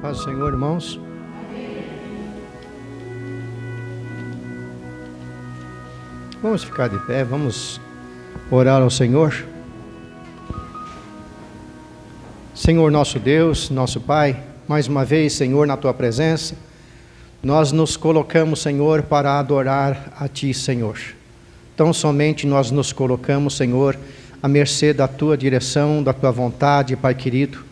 Paz do Senhor, irmãos. Vamos ficar de pé, vamos orar ao Senhor. Senhor nosso Deus, nosso Pai, mais uma vez, Senhor, na Tua presença, nós nos colocamos, Senhor, para adorar a Ti, Senhor. Tão somente nós nos colocamos, Senhor, à mercê da Tua direção, da Tua vontade, Pai querido.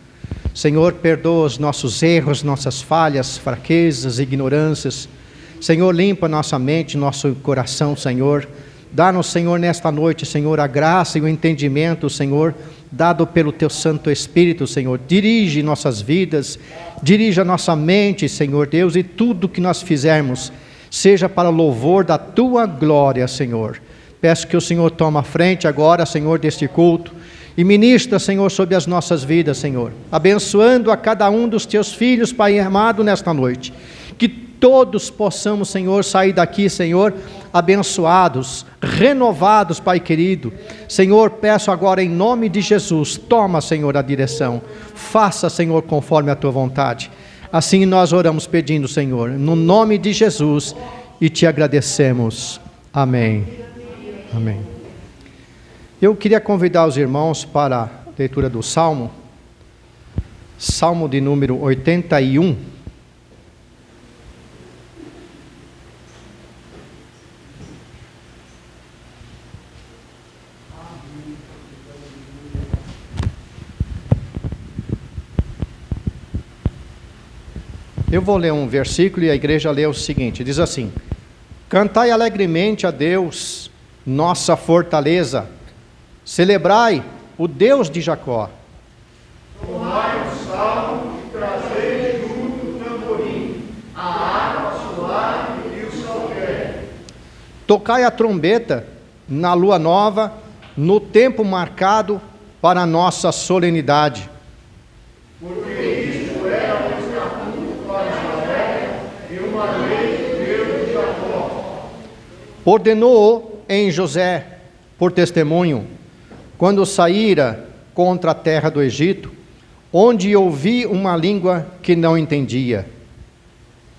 Senhor, perdoa os nossos erros, nossas falhas, fraquezas, ignorâncias. Senhor, limpa nossa mente, nosso coração, Senhor. Dá-nos, Senhor, nesta noite, Senhor, a graça e o entendimento, Senhor, dado pelo Teu Santo Espírito, Senhor. Dirige nossas vidas, dirige a nossa mente, Senhor Deus, e tudo que nós fizermos, seja para o louvor da Tua glória, Senhor. Peço que o Senhor tome a frente agora, Senhor, deste culto, e ministra, Senhor, sobre as nossas vidas, Senhor, abençoando a cada um dos Teus filhos, Pai amado, nesta noite. Que todos possamos, Senhor, sair daqui, Senhor, abençoados, renovados, Pai querido. Senhor, peço agora em nome de Jesus, toma, Senhor, a direção. Faça, Senhor, conforme a Tua vontade. Assim nós oramos pedindo, Senhor, no nome de Jesus, e Te agradecemos. Amém. Amém. Eu queria convidar os irmãos para a leitura do Salmo, Salmo de número 81. Eu vou ler um versículo e a igreja lê o seguinte, diz assim: Cantai alegremente a Deus, nossa fortaleza, celebrai o Deus de Jacó. Tomai um salmo e trazei junto o tamborim, a harpa suave e o saltério. Tocai a trombeta na lua nova, no tempo marcado para a nossa solenidade. Porque isto é um estatuto para Israel e uma lei do Deus de Jacó. Ordenou em José, por testemunho, quando saíra contra a terra do Egito, onde ouvi uma língua que não entendia.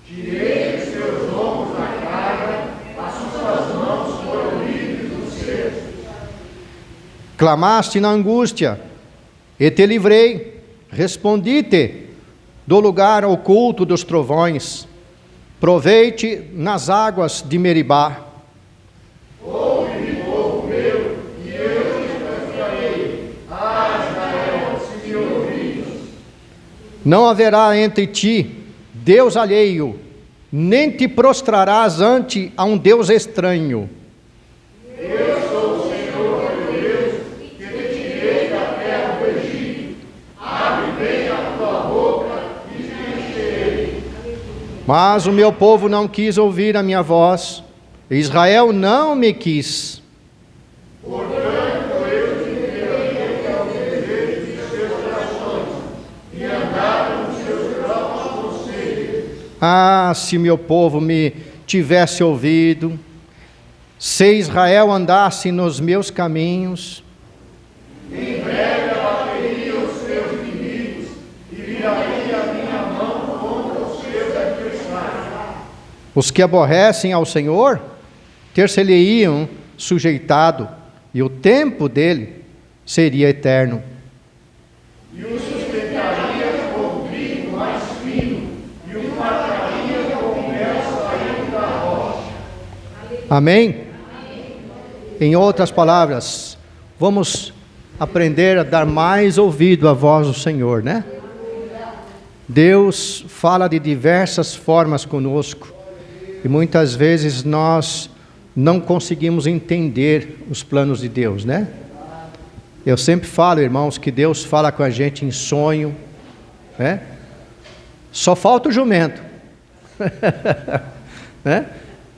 Tirei os teus ombros da carga, as suas mãos foram livres do cesto. Clamaste na angústia, e te livrei, respondi-te do lugar oculto dos trovões, provei-te nas águas de Meribá. Ouve-me, povo meu, e eu te cantarei. Ah, Israel, se me ouvis. Não haverá entre ti Deus alheio, nem te prostrarás ante a um Deus estranho. Eu sou o Senhor teu Deus, que te tirei da terra do Egito. Abre bem a tua boca e te encherei. Mas o meu povo não quis ouvir a minha voz, Israel não me quis. Portanto, eu te enviarei ao desejo de seus corações e andar nos seus próprios conselhos. Ah, se meu povo me tivesse ouvido, se Israel andasse nos meus caminhos, Em breve abateria os seus inimigos e viraria a minha mão contra os seus adversários. os que aborrecem ao Senhor, ter-se-lhe-iam sujeitado, e o tempo dele seria eterno. E o sustentaria com trigo mais fino, e o fartaria com mel saindo da rocha. Amém? Em outras palavras, vamos aprender a dar mais ouvido à voz do Senhor, né? Deus fala de diversas formas conosco, e muitas vezes nós não conseguimos entender os planos de Deus, né? Eu sempre falo, irmãos, que Deus fala com a gente em sonho, né? Só falta o jumento, né?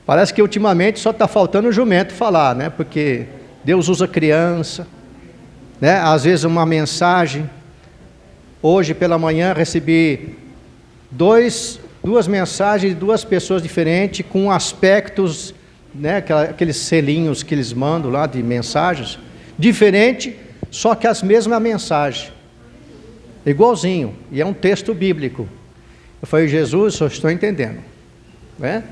Parece que ultimamente só está faltando o jumento falar, né? Porque Deus usa criança, né? Às vezes uma mensagem. Hoje pela manhã recebi duas mensagens de duas pessoas diferentes com aspectos, né? Aqueles selinhos que eles mandam lá de mensagens, diferente, só que as mesmas mensagens, igualzinho, e é um texto bíblico. Eu falei, Jesus, só estou entendendo. Né?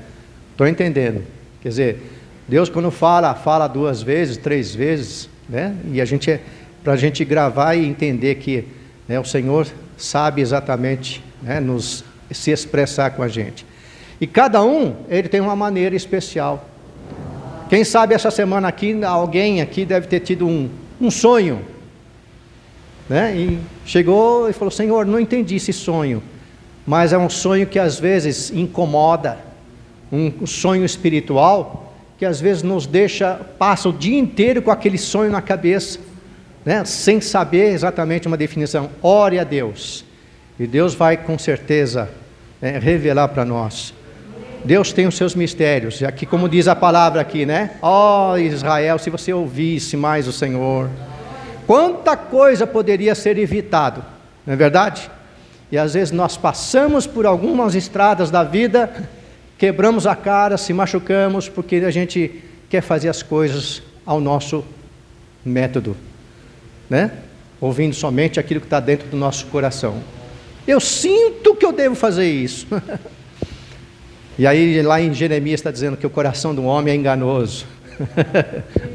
Estou entendendo. Quer dizer, Deus quando fala 2 vezes, 3 vezes, né? E para a gente gravar e entender que, né, o Senhor sabe exatamente, né, se expressar com a gente. E cada um, ele tem uma maneira especial. Quem sabe essa semana aqui, alguém aqui deve ter tido um sonho, né? E chegou e falou, Senhor, não entendi esse sonho, mas é um sonho que às vezes incomoda, um sonho espiritual, que às vezes passa o dia inteiro com aquele sonho na cabeça, né? Sem saber exatamente uma definição. Ore a Deus, e Deus vai com certeza, né, revelar para nós. Deus tem os seus mistérios, aqui como diz a palavra aqui, né? Ó Israel, se você ouvisse mais o Senhor, quanta coisa poderia ser evitado, não é verdade? E às vezes nós passamos por algumas estradas da vida, quebramos a cara, se machucamos, porque a gente quer fazer as coisas ao nosso método, né? Ouvindo somente aquilo que está dentro do nosso coração. Eu sinto que eu devo fazer isso. E aí lá em Jeremias está dizendo que o coração do homem é enganoso.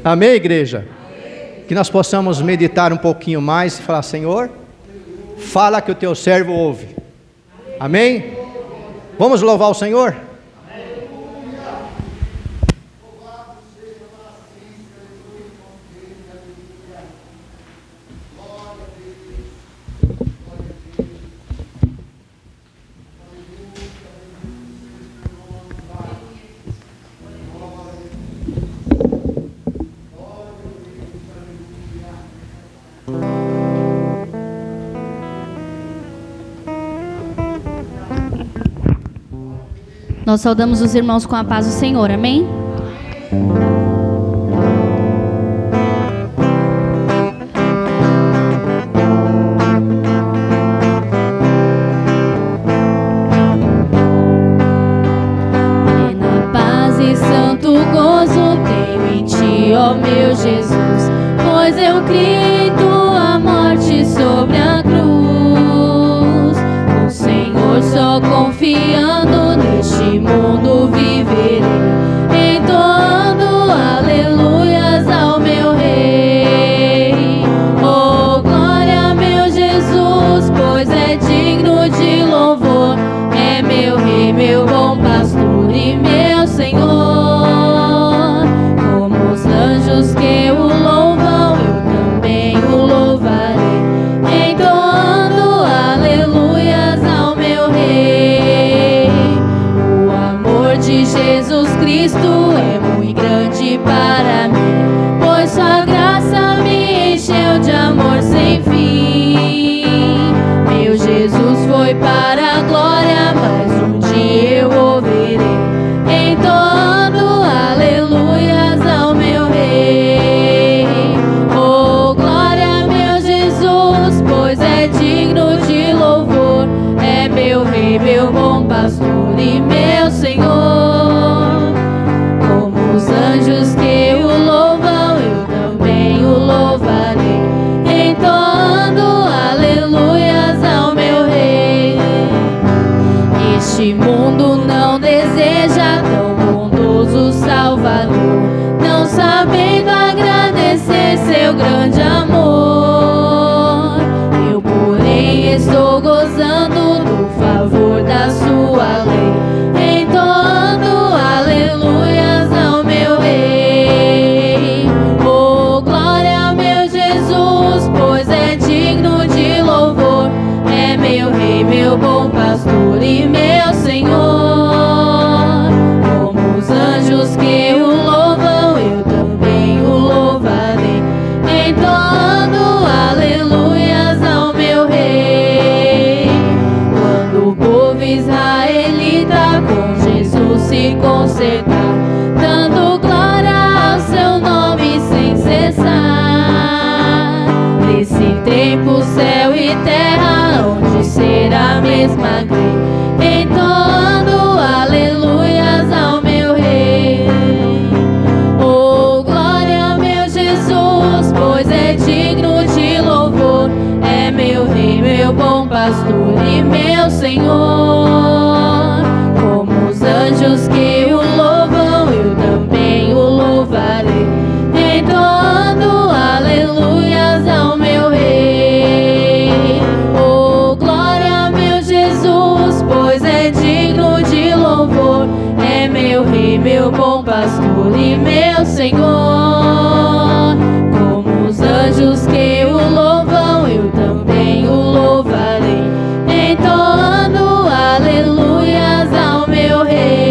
Amém, igreja? Amém. Que nós possamos meditar um pouquinho mais e falar, Senhor, fala que o teu servo ouve. Amém? Vamos louvar o Senhor? Nós saudamos os irmãos com a paz do Senhor, amém? Plena paz e santo gozo tenho em ti, ó meu Jesus, pois eu criei tua morte sobre a cruz. O Senhor só confiando neste mundo viverei, entoando aleluias ao meu Rei. Oh, glória, meu Jesus, pois é digno de louvor. É meu Rei, meu bom pastor e meu Senhor. Como os anjos que o louvam, eu também o louvarei, entoando aleluias ao meu Rei. O amor de Jesus Cristo é muito grande para mim, pois sua graça me encheu de amor sem fim. Meu Jesus foi para a glória, mas um dia eu o verei, entoando aleluias ao meu Rei. Oh, glória, meu Jesus, pois é digno de louvor. É meu Rei, meu bom pastor e meu Senhor. Como os anjos que o louvam, eu também o louvarei, entoando aleluias ao meu Rei. Este mundo não deseja tão bondoso Salvador, não sabendo agradecer seu grande amor. Eu, porém, estou gozando do favor da sua lei, entoando aleluias ao meu Rei. Oh, glória, meu Jesus, pois é digno de louvor. É meu Rei, meu bom pastor e meu Senhor. Como os anjos que o louvam, eu também o louvarei, entoando aleluias ao meu Rei. Quando o povo israelita com Jesus se consertar, dando glória ao seu nome sem cessar, nesse tempo céu e terra hão de ser a mesma grei, entoando aleluias ao meu Rei. Oh, glória, meu Jesus, pois é digno de louvor. É meu Rei, meu bom pastor e meu Senhor. Ele, meu Senhor. Como os anjos que o louvam, eu também o louvarei, entoando aleluias ao meu Rei.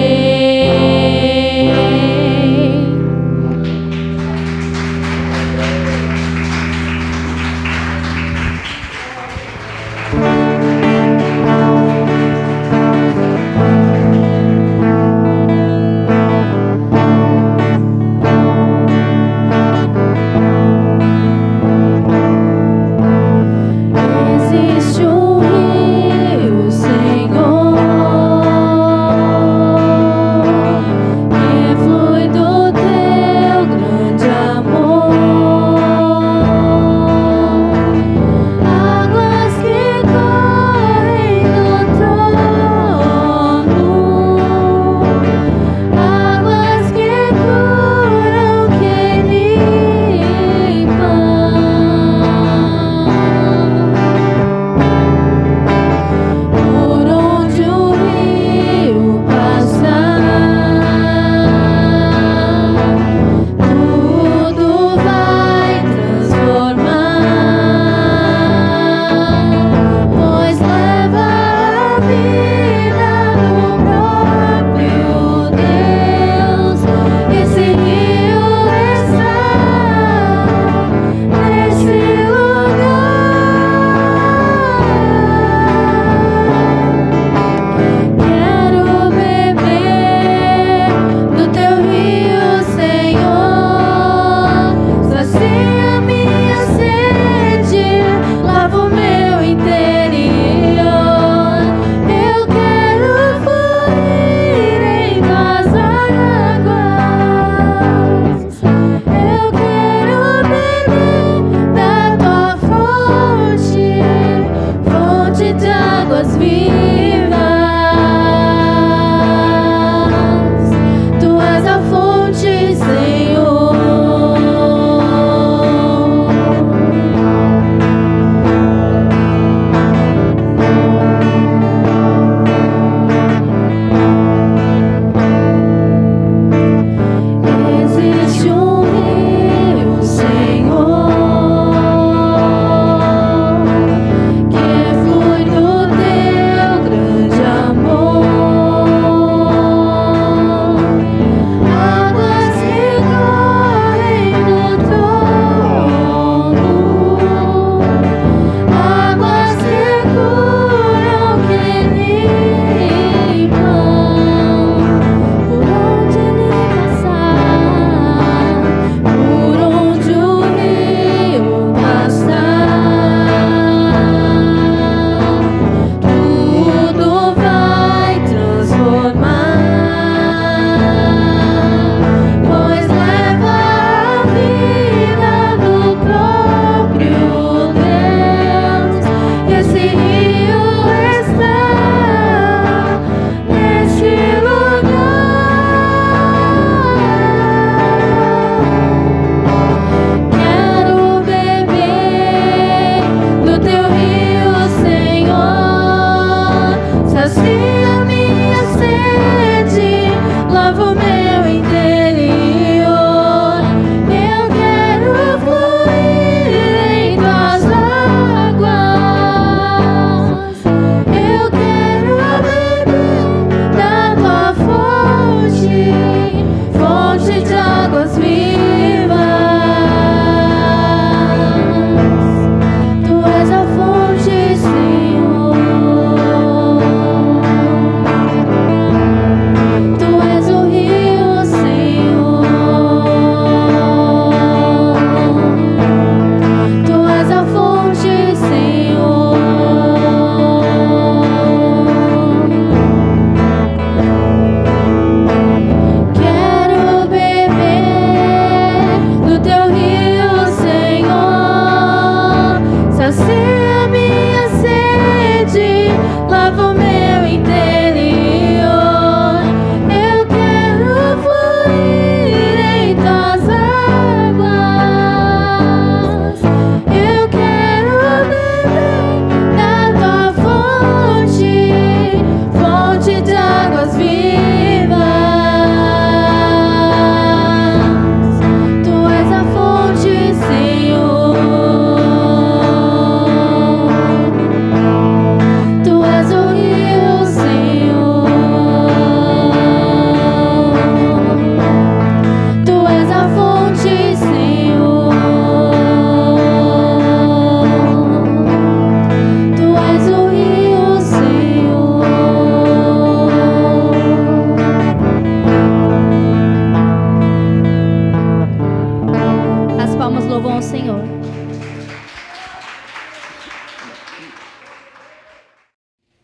Senhor.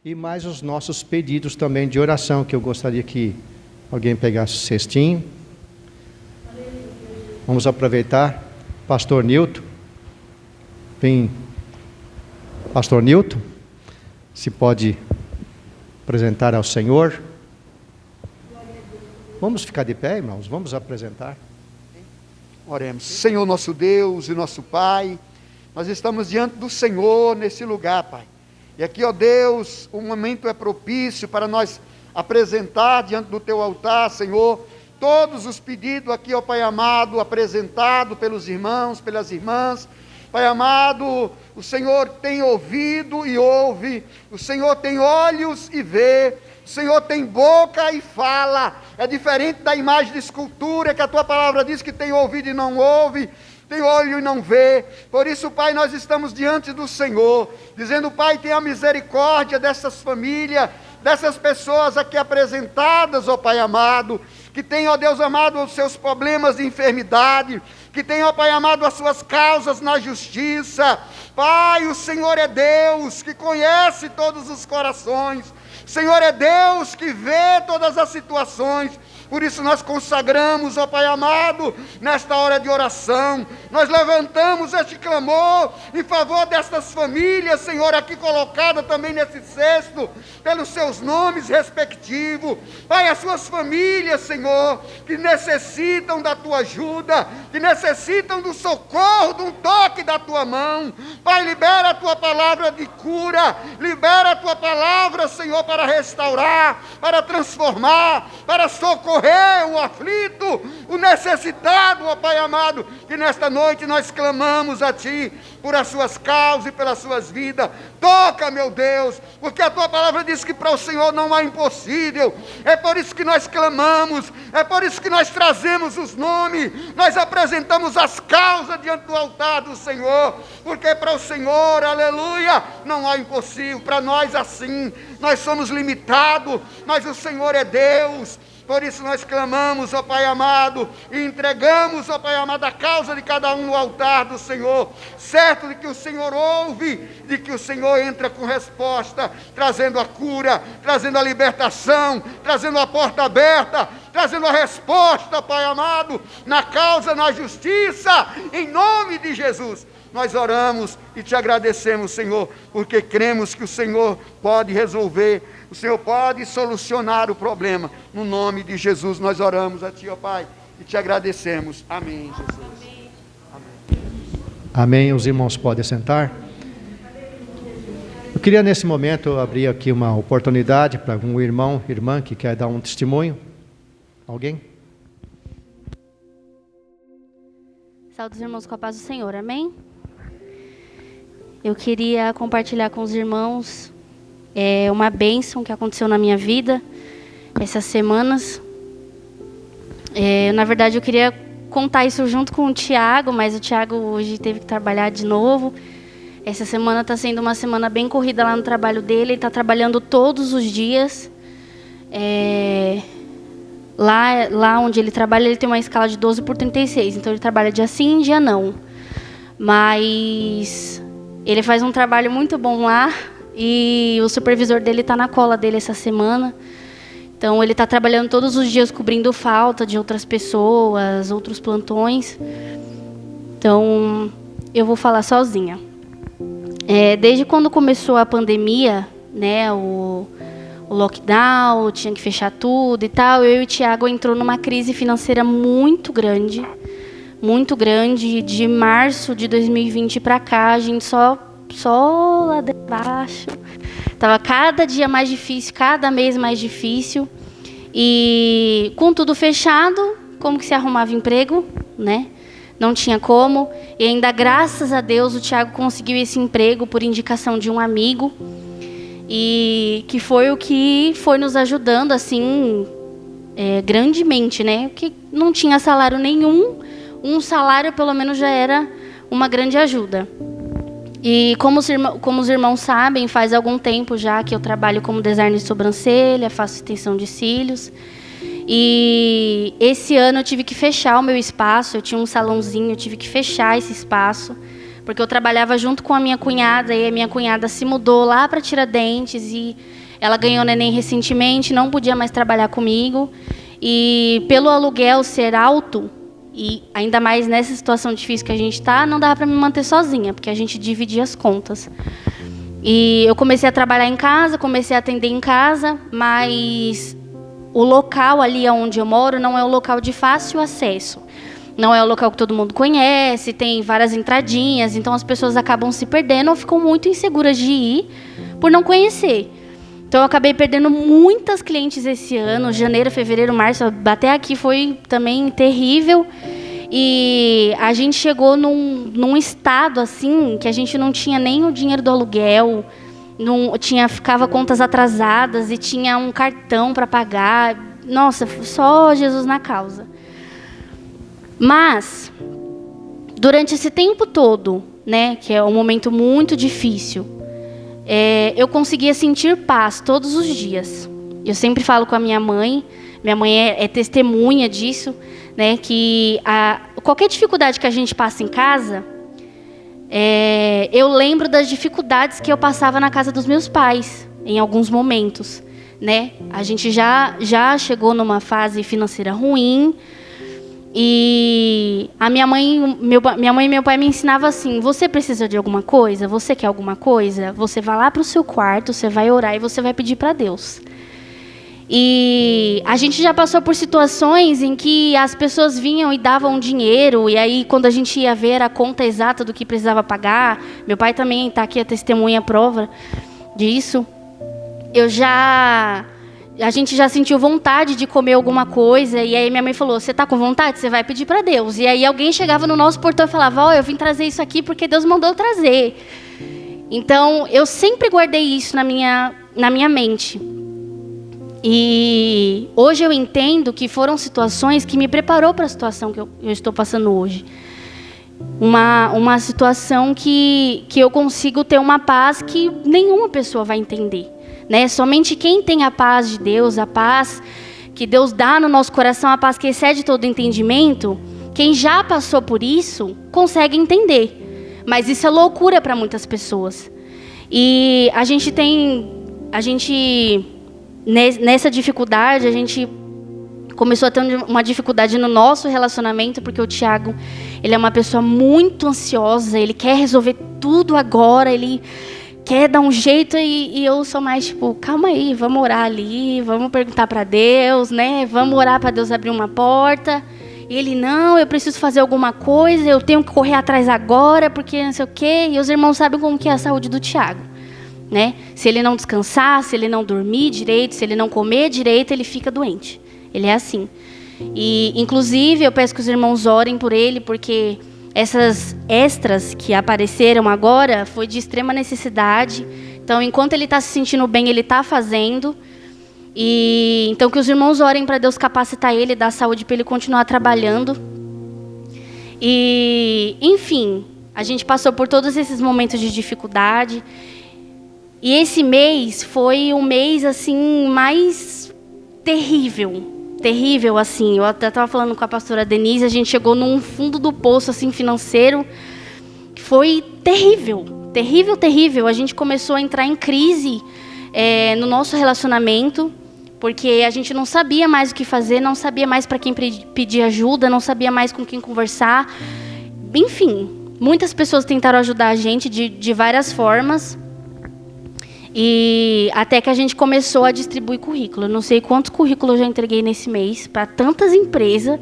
E mais os nossos pedidos também de oração, que eu gostaria que alguém pegasse o cestinho. Vamos aproveitar. Pastor Nilton. Vem, Pastor Nilton, se pode apresentar ao Senhor. Vamos ficar de pé, irmãos, vamos apresentar. Oremos. Senhor nosso Deus e nosso Pai, nós estamos diante do Senhor nesse lugar, Pai. E aqui, ó Deus, o momento é propício para nós apresentar diante do Teu altar, Senhor, todos os pedidos aqui, ó Pai amado, apresentado pelos irmãos, pelas irmãs. Pai amado, o Senhor tem ouvido e ouve, o Senhor tem olhos e vê, o Senhor tem boca e fala. É diferente da imagem de escultura que a Tua palavra diz que tem ouvido e não ouve, tem olho e não vê. Por isso, Pai, nós estamos diante do Senhor, dizendo: Pai, tenha misericórdia dessas famílias, dessas pessoas aqui apresentadas, ó Pai amado, que tem, ó Deus amado, os seus problemas de enfermidade, que tem, ó Pai amado, as suas causas na justiça. Pai, o Senhor é Deus que conhece todos os corações, o Senhor é Deus que vê todas as situações. Por isso nós consagramos, ó Pai amado, nesta hora de oração, nós levantamos este clamor em favor destas famílias, Senhor, aqui colocada também nesse cesto, pelos seus nomes respectivos. Pai, as suas famílias, Senhor, que necessitam da Tua ajuda, que necessitam do socorro, de um toque da Tua mão. Pai, libera a Tua palavra de cura, libera a Tua palavra, Senhor, para restaurar, para transformar, para socorrer o aflito, o necessitado, ó Pai amado, que nesta noite nós clamamos a Ti, por as suas causas e pelas suas vidas. Toca, meu Deus, porque a Tua palavra diz que para o Senhor não há impossível. É por isso que nós clamamos, é por isso que nós trazemos os nomes, nós apresentamos as causas diante do altar do Senhor, porque para o Senhor, aleluia, não há impossível. Para nós assim, nós somos limitados, mas o Senhor é Deus. Por isso nós clamamos, ó Pai amado, e entregamos, ó Pai amado, a causa de cada um no altar do Senhor, certo de que o Senhor ouve, de que o Senhor entra com resposta, trazendo a cura, trazendo a libertação, trazendo a porta aberta, trazendo a resposta, Pai amado, na causa, na justiça, em nome de Jesus. Nós oramos e Te agradecemos, Senhor, porque cremos que o Senhor pode resolver, o Senhor pode solucionar o problema. No nome de Jesus nós oramos a Ti, ó Pai, e Te agradecemos. Amém, Jesus. Amém. Amém. Os irmãos podem sentar. Eu queria nesse momento abrir aqui uma oportunidade para algum irmão, irmã que quer dar um testemunho. Alguém? Saúde os irmãos com a paz do Senhor, amém? Eu queria compartilhar com os irmãos uma bênção que aconteceu na minha vida essas semanas. Na verdade, eu queria contar isso junto com o Tiago, mas o Tiago hoje teve que trabalhar de novo. Essa semana está sendo uma semana bem corrida lá no trabalho dele. Ele está trabalhando todos os dias. Lá onde ele trabalha, ele tem uma escala de 12/36. Então, ele trabalha dia sim, dia não. Mas ele faz um trabalho muito bom lá. E o supervisor dele está na cola dele essa semana. Então, ele está trabalhando todos os dias cobrindo falta de outras pessoas, outros plantões. Então, eu vou falar sozinha. Desde quando começou a pandemia, né, o lockdown, tinha que fechar tudo e tal, eu e o Tiago entrou numa crise financeira muito grande. De março de 2020 para cá, a gente só lá de baixo. Tava cada dia mais difícil, cada mês mais difícil. E com tudo fechado, como que se arrumava emprego, né? Não tinha como. E ainda, graças a Deus, o Tiago conseguiu esse emprego por indicação de um amigo. E que foi o que foi nos ajudando, assim, grandemente, né? Que não tinha salário nenhum. Um salário, pelo menos, já era uma grande ajuda. E como os irmãos sabem, faz algum tempo já que eu trabalho como designer de sobrancelha, faço extensão de cílios. E esse ano eu tive que fechar o meu espaço. Eu tinha um salãozinho, eu tive que fechar esse espaço, porque eu trabalhava junto com a minha cunhada, e a minha cunhada se mudou lá para Tiradentes, e ela ganhou neném recentemente, não podia mais trabalhar comigo. E pelo aluguel ser alto, e ainda mais nessa situação difícil que a gente está, não dava para me manter sozinha, porque a gente dividia as contas. E eu comecei a trabalhar em casa, comecei a atender em casa, mas o local ali onde eu moro não é um local de fácil acesso. Não é um local que todo mundo conhece, tem várias entradinhas, então as pessoas acabam se perdendo ou ficam muito inseguras de ir por não conhecer. Então eu acabei perdendo muitas clientes esse ano, janeiro, fevereiro, março, até aqui foi também terrível. E a gente chegou num estado assim que a gente não tinha nem o dinheiro do aluguel, ficava contas atrasadas e tinha um cartão para pagar. Nossa, só Jesus na causa. Mas durante esse tempo todo, né, que é um momento muito difícil, eu conseguia sentir paz todos os dias. Eu sempre falo com a minha mãe é testemunha disso, né, que qualquer dificuldade que a gente passa em casa, eu lembro das dificuldades que eu passava na casa dos meus pais, em alguns momentos, né? A gente já chegou numa fase financeira ruim, e a minha mãe e meu pai me ensinavam assim: você precisa de alguma coisa? Você quer alguma coisa? Você vai lá para o seu quarto, você vai orar e você vai pedir para Deus. E a gente já passou por situações em que as pessoas vinham e davam dinheiro, e aí quando a gente ia ver a conta exata do que precisava pagar, meu pai também está aqui, a testemunha prova disso, a gente já sentiu vontade de comer alguma coisa, e aí minha mãe falou: você está com vontade? Você vai pedir para Deus. E aí alguém chegava no nosso portão e falava: ó, eu vim trazer isso aqui porque Deus mandou eu trazer. Então, eu sempre guardei isso na minha mente. E hoje eu entendo que foram situações que me preparou para a situação que eu estou passando hoje. Uma situação que eu consigo ter uma paz que nenhuma pessoa vai entender, né? Somente quem tem a paz de Deus, a paz que Deus dá no nosso coração, a paz que excede todo entendimento, quem já passou por isso consegue entender. Mas isso é loucura para muitas pessoas. E nessa dificuldade, a gente começou a ter uma dificuldade no nosso relacionamento, porque o Tiago, ele é uma pessoa muito ansiosa, ele quer resolver tudo agora, ele quer dar um jeito, e eu sou mais tipo: calma aí, vamos orar ali, vamos perguntar para Deus, né? Vamos orar para Deus abrir uma porta. E ele: não, eu preciso fazer alguma coisa, eu tenho que correr atrás agora, porque não sei o quê. E os irmãos sabem como que é a saúde do Tiago, né? Se ele não descansar, se ele não dormir direito, se ele não comer direito, ele fica doente. Ele é assim. E, inclusive, eu peço que os irmãos orem por ele, porque essas extras que apareceram agora foi de extrema necessidade. Então, enquanto ele está se sentindo bem, ele está fazendo. E então, que os irmãos orem para Deus capacitar ele, dar saúde para ele continuar trabalhando. E, enfim, a gente passou por todos esses momentos de dificuldade. E esse mês foi um mês, assim, mais terrível, assim. Eu até estava falando com a pastora Denise, a gente chegou num fundo do poço, assim, financeiro, que foi terrível. A gente começou a entrar em crise no nosso relacionamento, porque a gente não sabia mais o que fazer, não sabia mais para quem pedir ajuda, não sabia mais com quem conversar. Enfim, muitas pessoas tentaram ajudar a gente de várias formas. E até que a gente começou a distribuir currículo. Eu não sei quantos currículos eu já entreguei nesse mês para tantas empresas.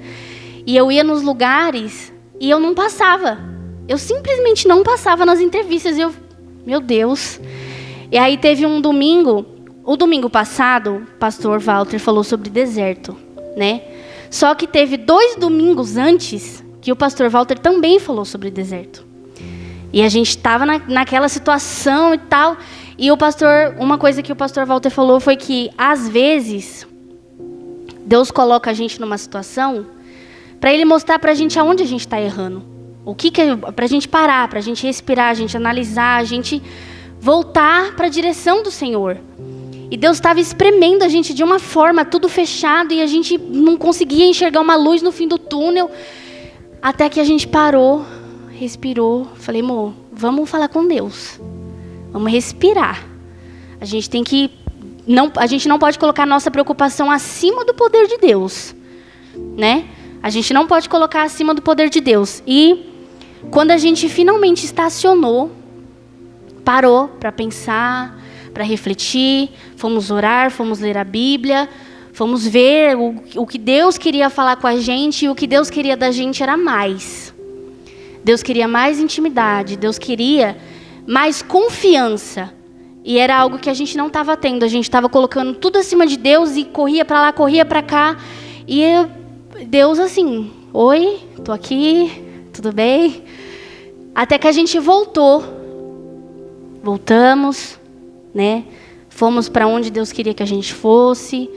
E eu ia nos lugares e eu não passava. Eu simplesmente não passava nas entrevistas. E meu Deus. E aí teve um domingo. O domingo passado, o pastor Walter falou sobre deserto, né? Só que teve 2 domingos antes que o pastor Walter também falou sobre deserto. E a gente estava naquela situação e tal. E uma coisa que o pastor Walter falou foi que, às vezes, Deus coloca a gente numa situação para Ele mostrar para a gente aonde a gente está errando. Para a gente parar, para a gente respirar, a gente analisar, a gente voltar para a direção do Senhor. E Deus estava espremendo a gente de uma forma, tudo fechado, e a gente não conseguia enxergar uma luz no fim do túnel. Até que a gente parou, respirou. Falei, amor, vamos falar com Deus. Vamos respirar. A gente não pode colocar a nossa preocupação acima do poder de Deus, né? A gente não pode colocar acima do poder de Deus. E quando a gente finalmente estacionou, parou para pensar, para refletir, fomos orar, fomos ler a Bíblia, fomos ver o que Deus queria falar com a gente, e o que Deus queria da gente era mais. Deus queria mais intimidade, Deus queria mais confiança. E era algo que a gente não estava tendo. A gente estava colocando tudo acima de Deus e corria para lá, corria para cá. E Deus assim, oi, tô aqui, tudo bem? Até que a gente voltamos, né? Fomos para onde Deus queria que a gente fosse.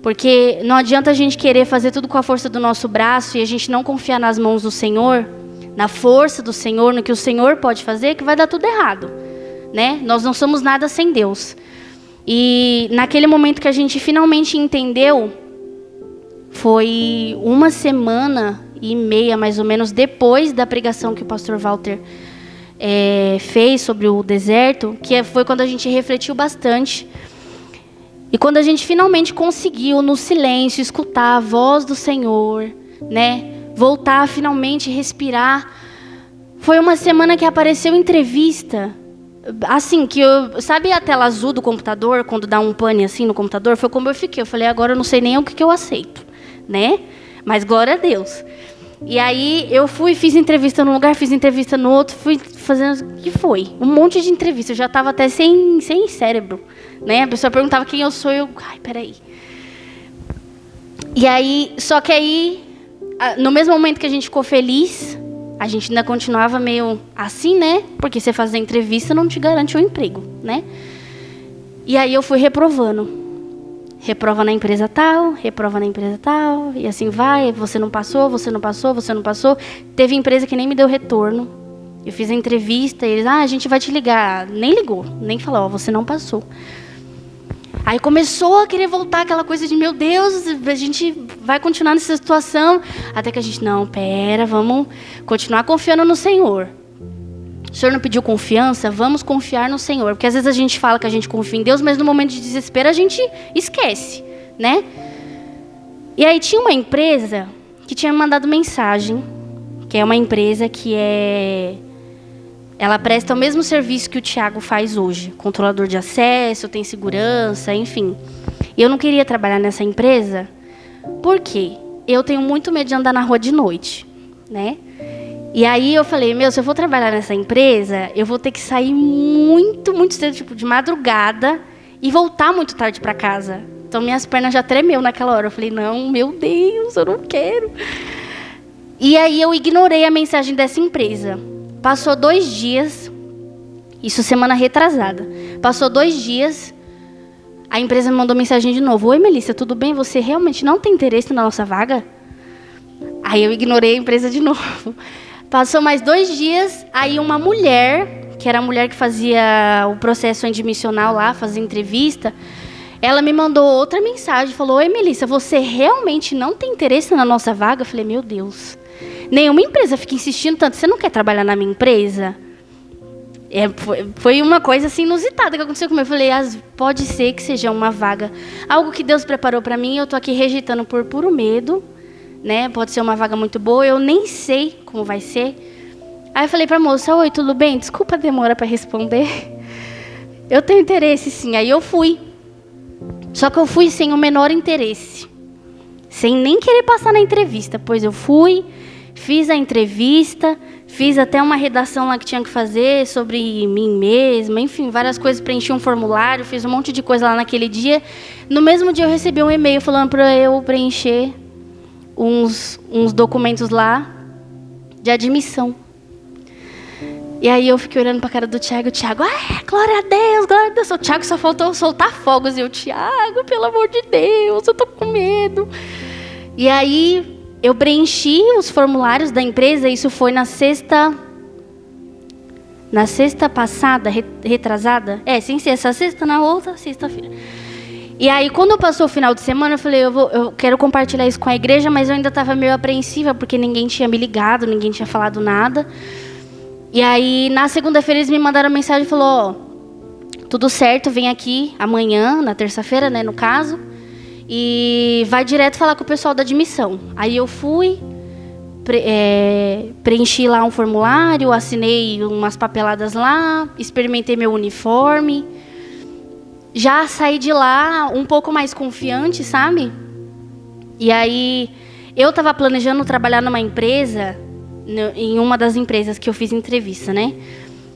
Porque não adianta a gente querer fazer tudo com a força do nosso braço e a gente não confiar nas mãos do Senhor, na força do Senhor, no que o Senhor pode fazer, que vai dar tudo errado, né? Nós não somos nada sem Deus. E naquele momento que a gente finalmente entendeu, foi 1 semana e meia, mais ou menos, depois da pregação que o pastor Walter fez sobre o deserto, que foi quando a gente refletiu bastante. E quando a gente finalmente conseguiu, no silêncio, escutar a voz do Senhor, né? Voltar a finalmente respirar. Foi 1 semana que apareceu entrevista. Assim, sabe a tela azul do computador, quando dá um pane assim no computador? Foi como eu fiquei. Eu falei, agora eu não sei nem o que eu aceito, né? Mas glória a Deus. E aí eu fiz entrevista num lugar, fiz entrevista no outro, fui fazendo o que foi. Um monte de entrevista. Eu já estava até sem cérebro, né? A pessoa perguntava quem eu sou, ai, peraí. E aí, só que aí, no mesmo momento que a gente ficou feliz, a gente ainda continuava meio assim, né? Porque você fazer entrevista não te garante um emprego, né? E aí eu fui reprovando. Reprova na empresa tal, reprova na empresa tal, e assim vai, você não passou, você não passou, você não passou. Teve empresa que nem me deu retorno. Eu fiz a entrevista, e eles, a gente vai te ligar. Nem ligou, nem falou, você não passou. Aí começou a querer voltar aquela coisa de, meu Deus, a gente vai continuar nessa situação. Até que a gente, não, pera, vamos continuar confiando no Senhor. O Senhor não pediu confiança? Vamos confiar no Senhor. Porque às vezes a gente fala que a gente confia em Deus, mas no momento de desespero a gente esquece, né? E aí tinha uma empresa que tinha me mandado mensagem, que é uma empresa que ela presta o mesmo serviço que o Tiago faz hoje. Controlador de acesso, tem segurança, enfim. E eu não queria trabalhar nessa empresa, porque eu tenho muito medo de andar na rua de noite, né? E aí eu falei, se eu for trabalhar nessa empresa, eu vou ter que sair muito, muito cedo, tipo, de madrugada, e voltar muito tarde para casa. Então minhas pernas já tremeu naquela hora. Eu falei, não, meu Deus, eu não quero. E aí eu ignorei a mensagem dessa empresa. Passou 2 dias, isso semana retrasada. Passou 2 dias, a empresa me mandou mensagem de novo. Oi, Melissa, tudo bem? Você realmente não tem interesse na nossa vaga? Aí eu ignorei a empresa de novo. Passou mais 2 dias, aí uma mulher, que era a mulher que fazia o processo admissional lá, fazia entrevista, ela me mandou outra mensagem, falou, oi, Melissa, você realmente não tem interesse na nossa vaga? Eu falei, meu Deus, nenhuma empresa fica insistindo tanto, você não quer trabalhar na minha empresa? Foi uma coisa assim inusitada que aconteceu comigo. Eu falei, pode ser que seja uma vaga, algo que Deus preparou para mim, eu estou aqui rejeitando por puro medo, né? Pode ser uma vaga muito boa, eu nem sei como vai ser. Aí eu falei para a moça, oi, tudo bem? Desculpa a demora para responder. Eu tenho interesse, sim. Aí eu fui. Só que eu fui sem o menor interesse. Sem nem querer passar na entrevista. Pois eu fui, fiz a entrevista, fiz até uma redação lá que tinha que fazer sobre mim mesma, enfim, várias coisas, preenchi um formulário, fiz um monte de coisa lá naquele dia. No mesmo dia eu recebi um e-mail falando para eu preencher uns documentos lá de admissão. E aí eu fiquei olhando para a cara do Tiago, glória a Deus, glória a Deus. O Tiago só faltou soltar fogos. E eu, Tiago, pelo amor de Deus, eu tô com medo. E aí eu preenchi os formulários da empresa, isso foi na na sexta passada, retrasada, sem ser essa sexta, na outra sexta-feira. E aí, quando passou o final de semana, eu falei, eu quero compartilhar isso com a igreja, mas eu ainda estava meio apreensiva, porque ninguém tinha me ligado, ninguém tinha falado nada. E aí, na segunda-feira, eles me mandaram mensagem e falaram, tudo certo, vem aqui amanhã, na terça-feira, né, no caso, e vai direto falar com o pessoal da admissão. Aí eu fui, preenchi lá um formulário, assinei umas papeladas lá, experimentei meu uniforme. Já saí de lá um pouco mais confiante, sabe? E aí, eu estava planejando trabalhar numa empresa, em uma das empresas que eu fiz entrevista, né?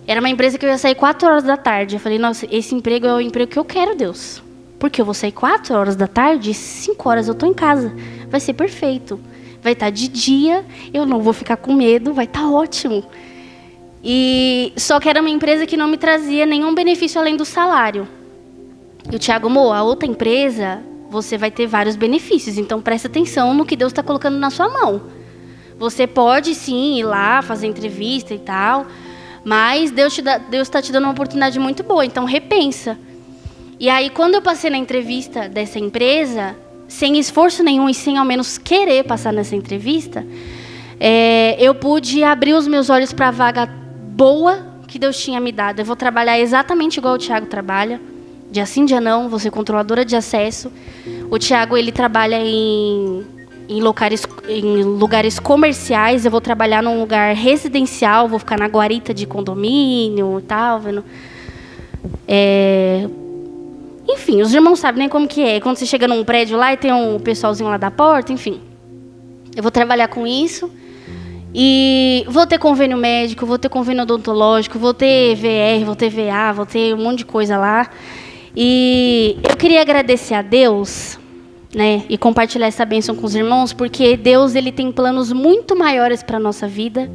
Era uma empresa que eu ia sair 4 horas da tarde. Eu falei, nossa, esse emprego é o emprego que eu quero, Deus. Porque eu vou sair 4 horas da tarde e 5 horas eu estou em casa. Vai ser perfeito. Vai estar de dia, eu não vou ficar com medo, vai estar ótimo. Só que era uma empresa que não me trazia nenhum benefício além do salário. E o Tiago, a outra empresa, você vai ter vários benefícios, então presta atenção no que Deus está colocando na sua mão. Você pode, sim, ir lá, fazer entrevista e tal, mas Deus está te dando uma oportunidade muito boa, então repensa. E aí, quando eu passei na entrevista dessa empresa, sem esforço nenhum e sem ao menos querer passar nessa entrevista, eu pude abrir os meus olhos para a vaga boa que Deus tinha me dado. Eu vou trabalhar exatamente igual o Tiago trabalha. Dia sim, dia não, vou ser controladora de acesso. O Tiago, ele trabalha em lugares comerciais. Eu vou trabalhar num lugar residencial, vou ficar na guarita de condomínio e tal. Enfim, os irmãos sabem nem como que é. Quando você chega num prédio lá e tem um pessoalzinho lá da porta, enfim. Eu vou trabalhar com isso. E vou ter convênio médico, vou ter convênio odontológico, vou ter VR, vou ter VA, vou ter um monte de coisa lá. E eu queria agradecer a Deus, né, e compartilhar essa bênção com os irmãos, porque Deus, ele tem planos muito maiores para a nossa vida,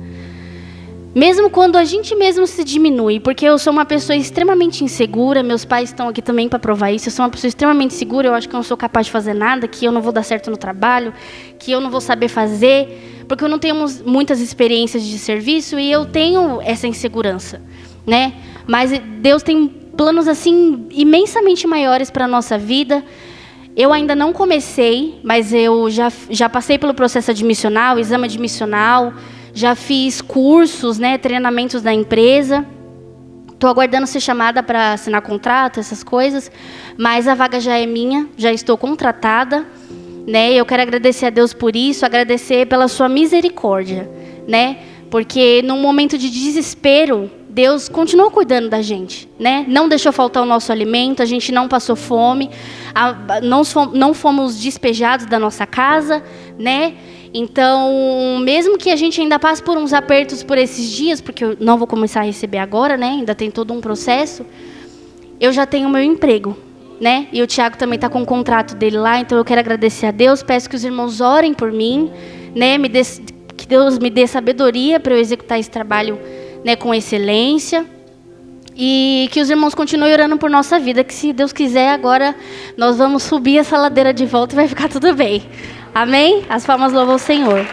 mesmo quando a gente mesmo se diminui, porque eu sou uma pessoa extremamente insegura, meus pais estão aqui também para provar isso, eu sou uma pessoa extremamente segura, eu acho que eu não sou capaz de fazer nada, que eu não vou dar certo no trabalho, que eu não vou saber fazer, porque eu não tenho muitas experiências de serviço e eu tenho essa insegurança, né? Mas Deus tem planos assim imensamente maiores para a nossa vida. Eu ainda não comecei, mas eu já passei pelo processo admissional, exame admissional, já fiz cursos, né, treinamentos da empresa. Estou aguardando ser chamada para assinar contrato, essas coisas, mas a vaga já é minha, já estou contratada, né? Eu quero agradecer a Deus por isso, agradecer pela sua misericórdia, né? Porque num momento de desespero, Deus continuou cuidando da gente, né? Não deixou faltar o nosso alimento, a gente não passou fome, não fomos despejados da nossa casa, né? Então, mesmo que a gente ainda passe por uns apertos por esses dias, porque eu não vou começar a receber agora, né? Ainda tem todo um processo, eu já tenho o meu emprego, né? E o Tiago também está com o contrato dele lá, então eu quero agradecer a Deus, peço que os irmãos orem por mim, né? Que Deus me dê sabedoria para eu executar esse trabalho, né, com excelência, e que os irmãos continuem orando por nossa vida, que se Deus quiser, agora nós vamos subir essa ladeira de volta e vai ficar tudo bem. Amém? As palmas louvam o Senhor.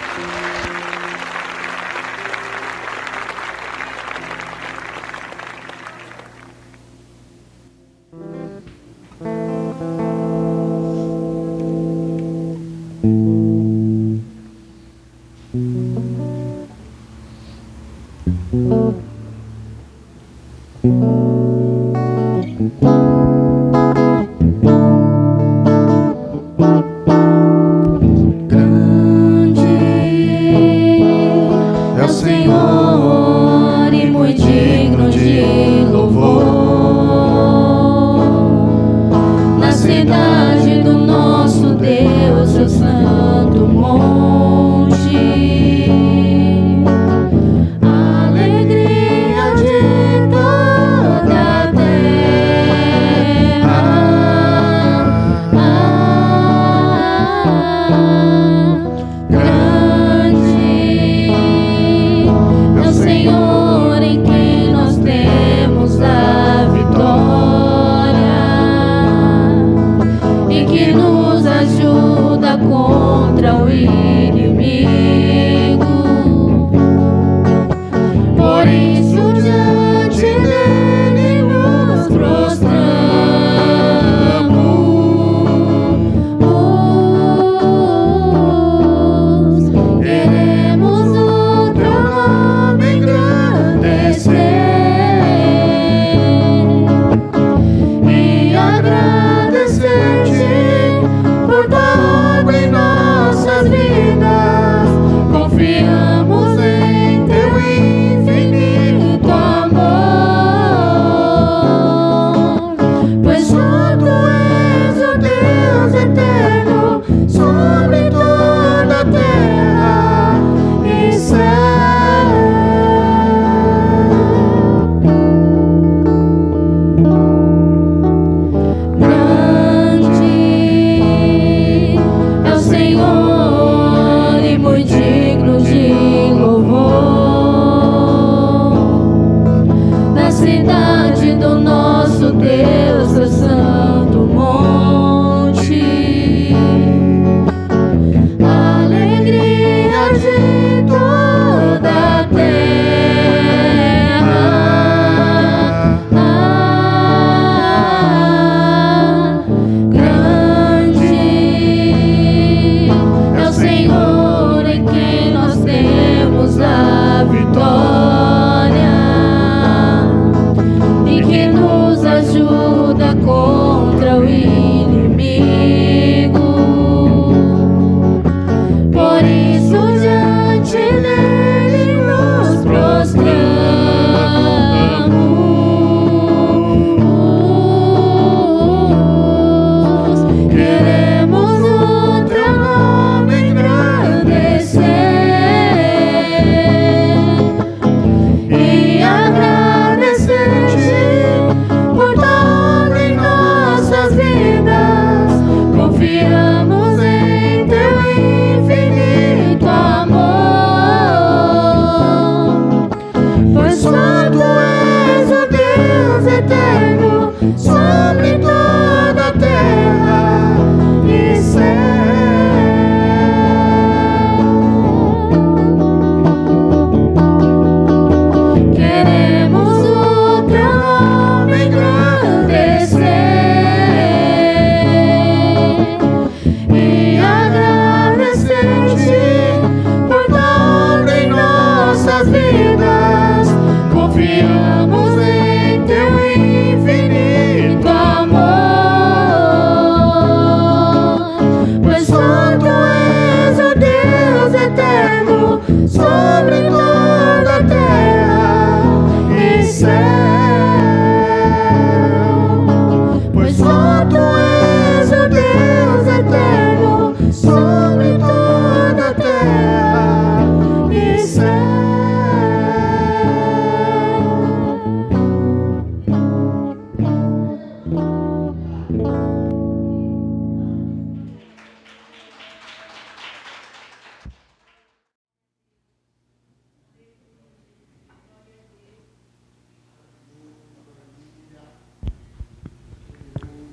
Senhor, e muito digno de louvor, na cidade do nosso Deus, seu santo monte. Alegria de toda a terra, diante do nosso Deus, seu santo monte. Alegria de toda a terra. Grande é o Senhor em quem nós temos a vitória e que nos ajuda contra o inimigo. Por isso diante dele nos prostramos. Queremos o teu nome engrandecer e agradecer-te por tudo em nossas vidas. Confiamos em teu infinito amor, pois só tu és o Deus eterno sobre toda a terra e céu. Queremos o teu nome engrandecer e agradecer-te por tudo em nossas vidas. Confiamos em teu infinito amor, pois só tu és o Deus eterno sobre toda a terra e céu. Pois só tu és o Deus eterno sobre toda a terra e céu.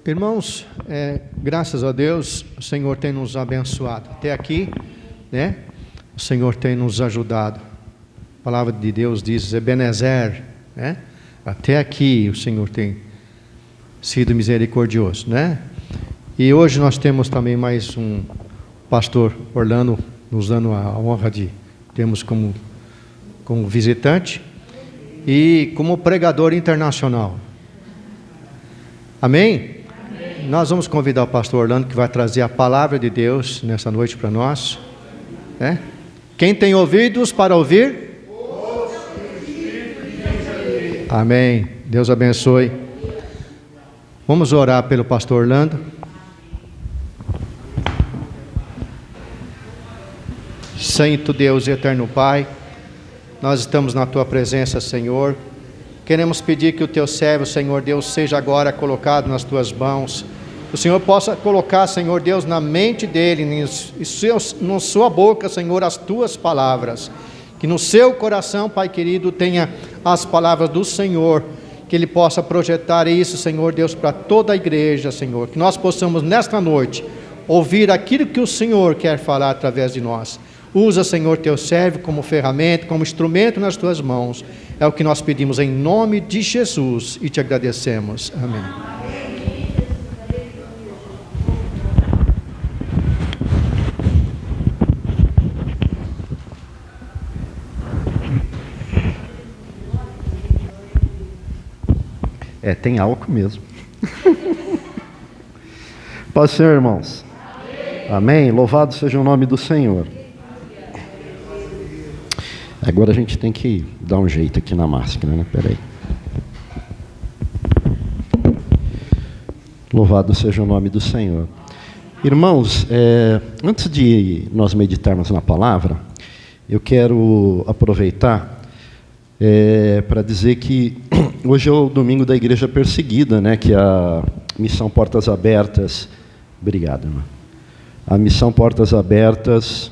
Irmãos, graças a Deus, o Senhor tem nos abençoado. Até aqui, né? O Senhor tem nos ajudado. A palavra de Deus diz, Ebenezer, né? Até aqui o Senhor tem sido misericordioso, né? E hoje nós temos também mais um pastor Orlando nos dando a honra de termos como visitante e como pregador internacional. Amém? Nós vamos convidar o pastor Orlando, que vai trazer a palavra de Deus nessa noite para nós. Quem tem ouvidos para ouvir? Amém. Deus abençoe. Vamos orar pelo pastor Orlando. Santo Deus e eterno Pai, nós estamos na Tua presença, Senhor. Queremos pedir que o Teu servo, Senhor Deus, seja agora colocado nas Tuas mãos. O Senhor possa colocar, Senhor Deus, na mente dele, na sua boca, Senhor, as Tuas palavras. Que no seu coração, Pai querido, tenha as palavras do Senhor. Que ele possa projetar isso, Senhor Deus, para toda a igreja, Senhor. Que nós possamos, nesta noite, ouvir aquilo que o Senhor quer falar através de nós. Usa, Senhor, Teu servo como ferramenta, como instrumento nas Tuas mãos. É o que nós pedimos em nome de Jesus e Te agradecemos. Amém. Tem álcool mesmo. Paz do Senhor, irmãos. Amém. Louvado seja o nome do Senhor. Agora a gente tem que dar um jeito aqui na máscara, né? Peraí. Louvado seja o nome do Senhor. Irmãos, antes de nós meditarmos na palavra, eu quero aproveitar para dizer que hoje é o domingo da Igreja Perseguida, né? Que a Missão Portas Abertas... Obrigado, irmão. A Missão Portas Abertas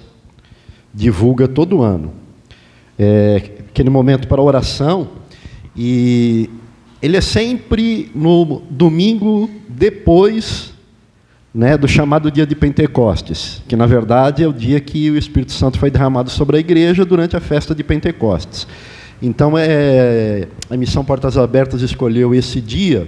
divulga todo ano. Aquele momento para oração, e ele é sempre no domingo depois, né, do chamado dia de Pentecostes, que na verdade é o dia que o Espírito Santo foi derramado sobre a igreja durante a festa de Pentecostes. Então, a Missão Portas Abertas escolheu esse dia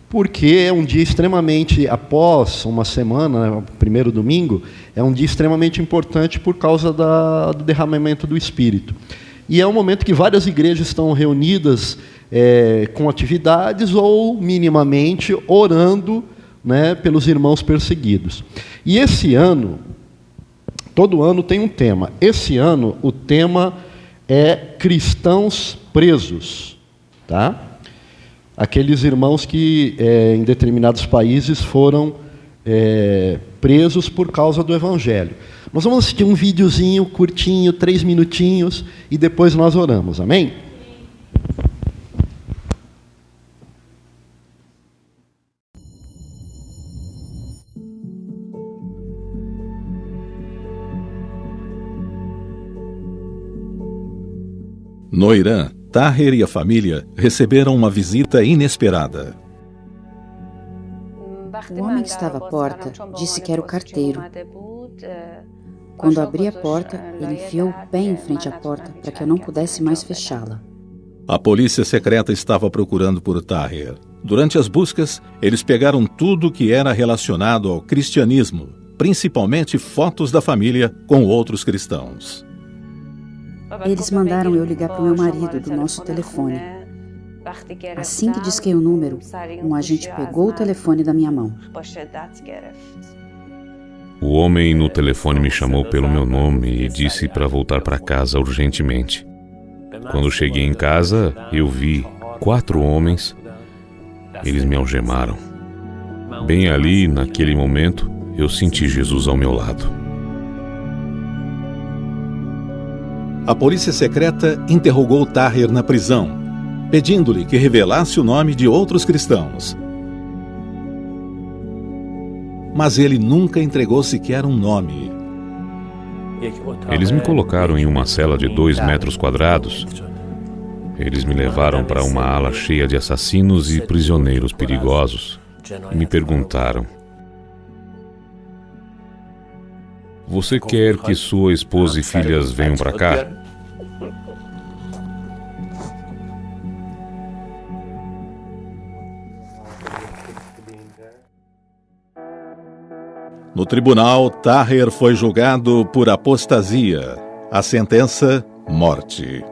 porque é um dia extremamente, após uma semana, o primeiro domingo, é um dia extremamente importante por causa do derramamento do Espírito. E é um momento que várias igrejas estão reunidas com atividades ou, minimamente, orando, né, pelos irmãos perseguidos. E esse ano, todo ano tem um tema. Esse ano, o tema é cristãos presos, tá? Aqueles irmãos que, em determinados países, foram presos por causa do Evangelho. Nós vamos assistir um videozinho curtinho, 3 minutinhos, e depois nós oramos, amém? No Irã, Taher e a família receberam uma visita inesperada. O homem que estava à porta disse que era o carteiro. Quando abri a porta, ele enfiou o pé em frente à porta para que eu não pudesse mais fechá-la. A polícia secreta estava procurando por Taher. Durante as buscas, eles pegaram tudo que era relacionado ao cristianismo, principalmente fotos da família com outros cristãos. Eles mandaram eu ligar para o meu marido do nosso telefone. Assim que disquei o número, um agente pegou o telefone da minha mão. O homem no telefone me chamou pelo meu nome e disse para voltar para casa urgentemente. Quando cheguei em casa, eu vi 4 homens. Eles me algemaram. Bem ali, naquele momento, eu senti Jesus ao meu lado. A polícia secreta interrogou Taher na prisão, pedindo-lhe que revelasse o nome de outros cristãos. Mas ele nunca entregou sequer um nome. Eles me colocaram em uma cela de 2 metros quadrados. Eles me levaram para uma ala cheia de assassinos e prisioneiros perigosos e me perguntaram: "Você quer que sua esposa e filhas venham para cá?" No tribunal, Taher foi julgado por apostasia. A sentença, morte.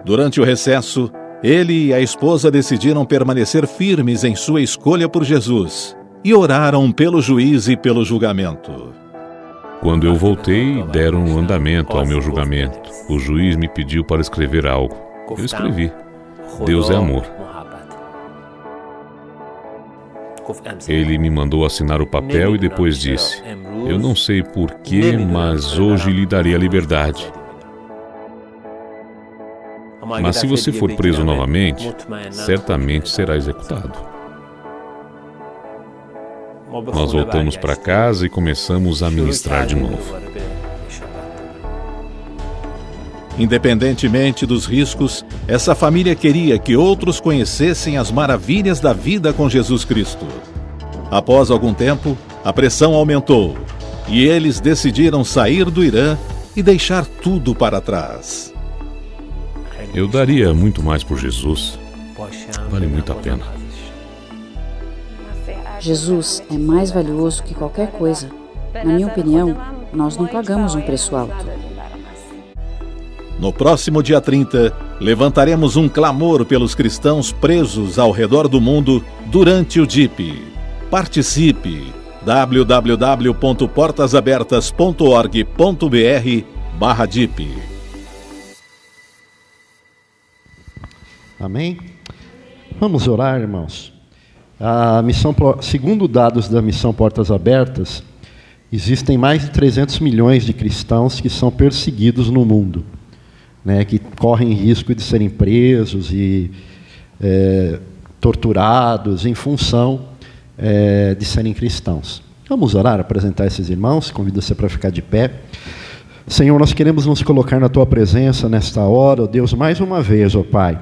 Durante o recesso, ele e a esposa decidiram permanecer firmes em sua escolha por Jesus e oraram pelo juiz e pelo julgamento. Quando eu voltei, deram andamento ao meu julgamento. O juiz me pediu para escrever algo. Eu escrevi: Deus é amor. Ele me mandou assinar o papel e depois disse: "Eu não sei porquê, mas hoje lhe darei a liberdade. Mas se você for preso novamente, certamente será executado." Nós voltamos para casa e começamos a ministrar de novo. Independentemente dos riscos, essa família queria que outros conhecessem as maravilhas da vida com Jesus Cristo. Após algum tempo, a pressão aumentou e eles decidiram sair do Irã e deixar tudo para trás. Eu daria muito mais por Jesus. Vale muito a pena. Jesus é mais valioso que qualquer coisa. Na minha opinião, nós não pagamos um preço alto. No próximo dia 30, levantaremos um clamor pelos cristãos presos ao redor do mundo durante o DIP. Participe! www.portasabertas.org.br/DIP. Amém? Vamos orar, irmãos. Segundo dados da Missão Portas Abertas, existem mais de 300 milhões de cristãos que são perseguidos no mundo, né, que correm risco de serem presos e torturados em função de serem cristãos. Vamos orar, apresentar esses irmãos, convido você para ficar de pé. Senhor, nós queremos nos colocar na Tua presença nesta hora, ó Deus, mais uma vez, ó Pai.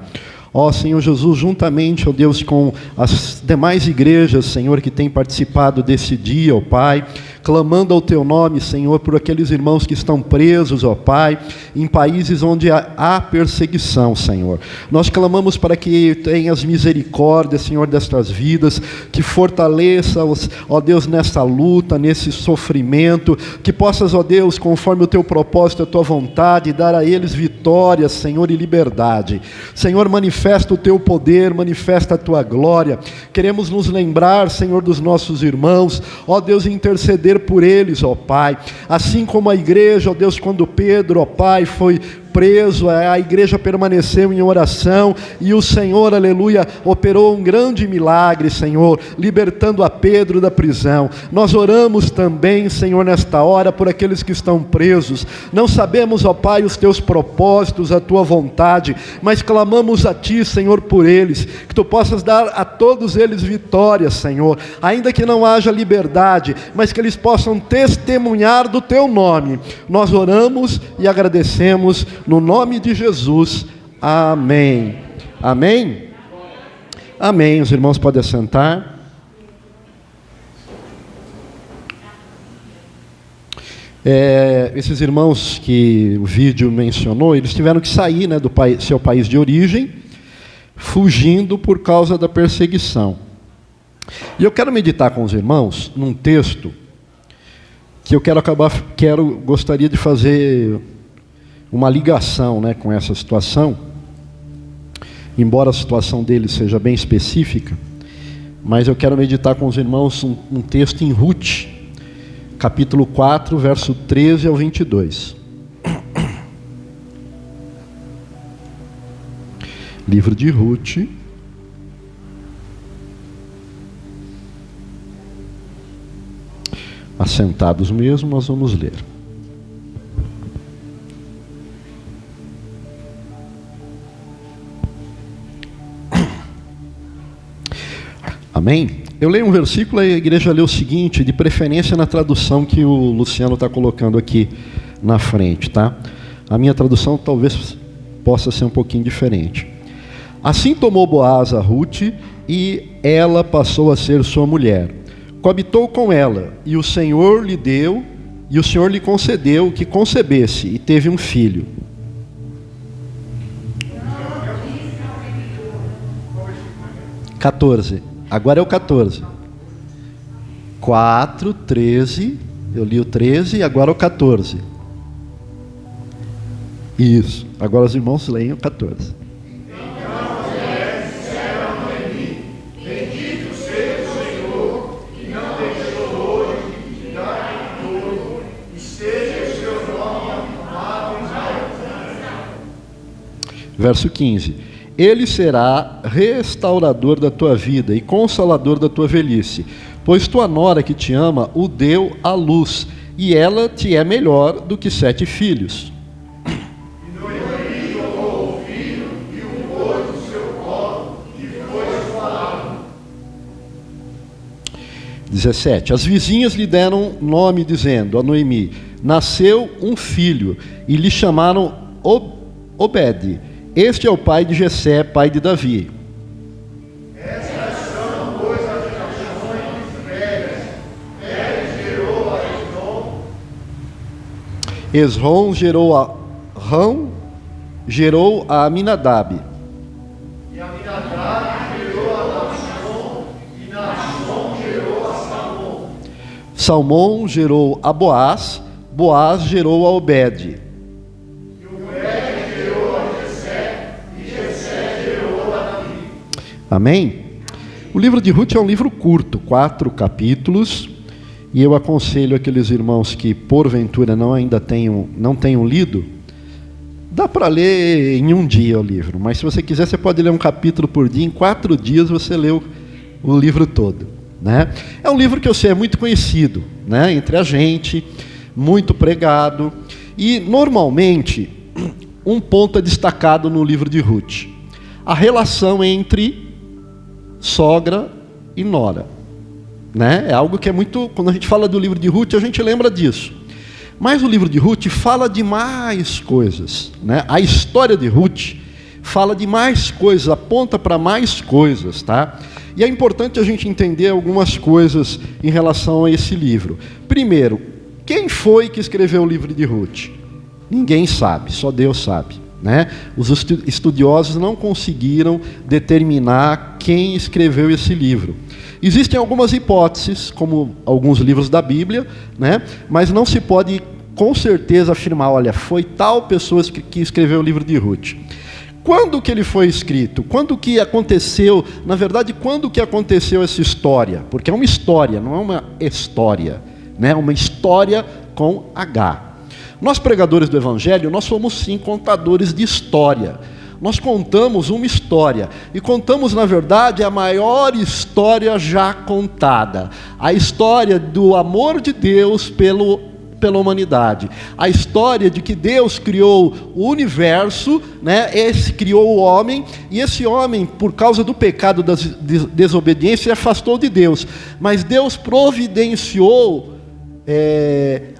Ó Senhor Jesus, juntamente, ó Deus, com as demais igrejas, Senhor, que têm participado desse dia, ó Pai, clamando ao Teu nome, Senhor, por aqueles irmãos que estão presos, ó Pai, em países onde há perseguição, Senhor. Nós clamamos para que tenhas misericórdia, Senhor, destas vidas, que fortaleça-os, ó Deus, nessa luta, nesse sofrimento, que possas, ó Deus, conforme o Teu propósito, a Tua vontade, dar a eles vitória, Senhor, e liberdade. Senhor, manifesta o Teu poder, manifesta a Tua glória. Queremos nos lembrar, Senhor, dos nossos irmãos, ó Deus, interceder por eles, ó Pai, assim como a igreja, ó Deus, quando Pedro, ó Pai, foi preso, a igreja permaneceu em oração, e o Senhor, aleluia, operou um grande milagre, Senhor, libertando a Pedro da prisão. Nós oramos também, Senhor, nesta hora, por aqueles que estão presos. Não sabemos, ó Pai, os Teus propósitos, a Tua vontade, mas clamamos a Ti, Senhor, por eles, que Tu possas dar a todos eles vitória, Senhor, ainda que não haja liberdade, mas que eles possam testemunhar do Teu nome. Nós oramos e agradecemos no nome de Jesus. Amém. Amém? Amém. Os irmãos podem assentar. Esses irmãos que o vídeo mencionou, eles tiveram que sair, né, do seu país de origem, fugindo por causa da perseguição. E eu quero meditar com os irmãos num texto que eu gostaria de fazer uma ligação, né, com essa situação, embora a situação deles seja bem específica, mas eu quero meditar com os irmãos um texto em Ruth, capítulo 4, verso 13 ao 22. Livro de Ruth, assentados mesmo, nós vamos ler. Amém? Eu leio um versículo e a igreja lê o seguinte, de preferência na tradução que o Luciano está colocando aqui na frente, tá? A minha tradução talvez possa ser um pouquinho diferente. Assim tomou Boaz a Ruth, e ela passou a ser sua mulher. Coabitou com ela, e o Senhor lhe deu, e o Senhor lhe concedeu que concebesse, e teve um filho. Agora é o 14. 4, 13, eu li o 13, agora é o 14. Isso, agora os irmãos leem o 14. Verso 15. Ele será restaurador da tua vida e consolador da tua velhice, pois tua nora que te ama o deu à luz, e ela te é melhor do que 7 filhos. 17. As vizinhas lhe deram nome, dizendo a Noemi: nasceu um filho, e lhe chamaram Obed. Este é o pai de Jessé, pai de Davi. Estas são, pois, as gerações velhas. Pérez gerou a Esrom. Esrom gerou a Rão, gerou a Aminadab. E Aminadab gerou a Naasson, e Naasson gerou a Salmão. Salmão gerou a Boaz, Boaz gerou a Obed. Amém? O livro de Ruth é um livro curto, 4 capítulos, e eu aconselho aqueles irmãos que porventura não tenham lido, dá para ler em um dia o livro, mas se você quiser, você pode ler um capítulo por dia, em 4 dias você lê o livro todo, né? É um livro que eu sei é muito conhecido, né, entre a gente, muito pregado, e normalmente um ponto é destacado no livro de Ruth: a relação entre sogra e nora, né? É algo que é muito, quando a gente fala do livro de Ruth, a gente lembra disso. Mas o livro de Ruth fala de mais coisas, né? A história de Ruth fala de mais coisas, aponta para mais coisas, tá? E é importante a gente entender algumas coisas em relação a esse livro. Primeiro, quem foi que escreveu o livro de Ruth? Ninguém sabe, só Deus sabe, né? Os estudiosos não conseguiram determinar quem escreveu esse livro. Existem algumas hipóteses, como alguns livros da Bíblia, né? Mas não se pode com certeza afirmar, olha, foi tal pessoa que escreveu o livro de Ruth. Quando que ele foi escrito? Quando que aconteceu, na verdade, quando que aconteceu essa história? Porque é uma história, não é uma história, né? É uma história com H. Nós pregadores do Evangelho, nós somos sim contadores de história. Nós contamos uma história, e contamos, na verdade, a maior história já contada. A história do amor de Deus pela humanidade. A história de que Deus criou o universo, né? Criou o homem, e esse homem, por causa do pecado da desobediência, se afastou de Deus. Mas Deus providenciou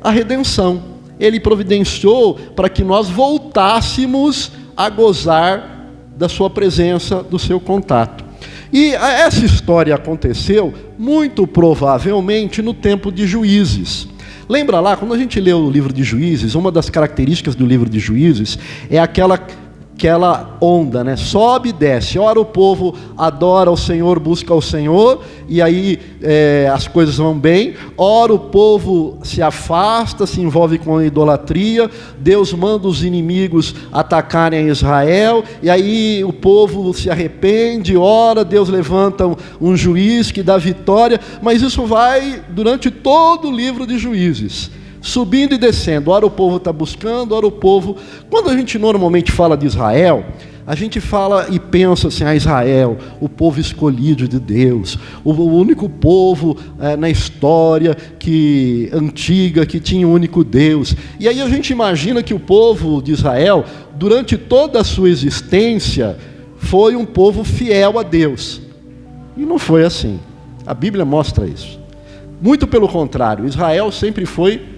a redenção. Ele providenciou para que nós voltássemos a gozar da sua presença, do seu contato. E essa história aconteceu, muito provavelmente, no tempo de Juízes. Lembra lá, quando a gente lê o livro de Juízes, uma das características do livro de Juízes é aquela onda, né? Sobe e desce. Ora o povo adora o Senhor, busca o Senhor, e aí as coisas vão bem. Ora o povo se afasta, se envolve com a idolatria. Deus manda os inimigos atacarem Israel, e aí o povo se arrepende. Ora Deus levanta um juiz que dá vitória. Mas isso vai durante todo o livro de Juízes, subindo e descendo. Ora o povo está buscando, ora o povo... Quando a gente normalmente fala de Israel, a gente fala e pensa assim, Israel, o povo escolhido de Deus, o único povo na história antiga que tinha um único Deus. E aí a gente imagina que o povo de Israel, durante toda a sua existência, foi um povo fiel a Deus. E não foi assim. A Bíblia mostra isso. Muito pelo contrário, Israel sempre foi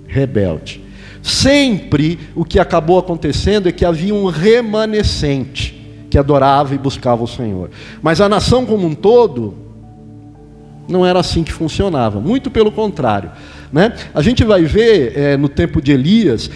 rebelde. Sempre o que acabou acontecendo é que havia um remanescente que adorava e buscava o Senhor. Mas a nação como um todo não era assim que funcionava. Muito pelo contrário, né? A gente vai ver no tempo de Elias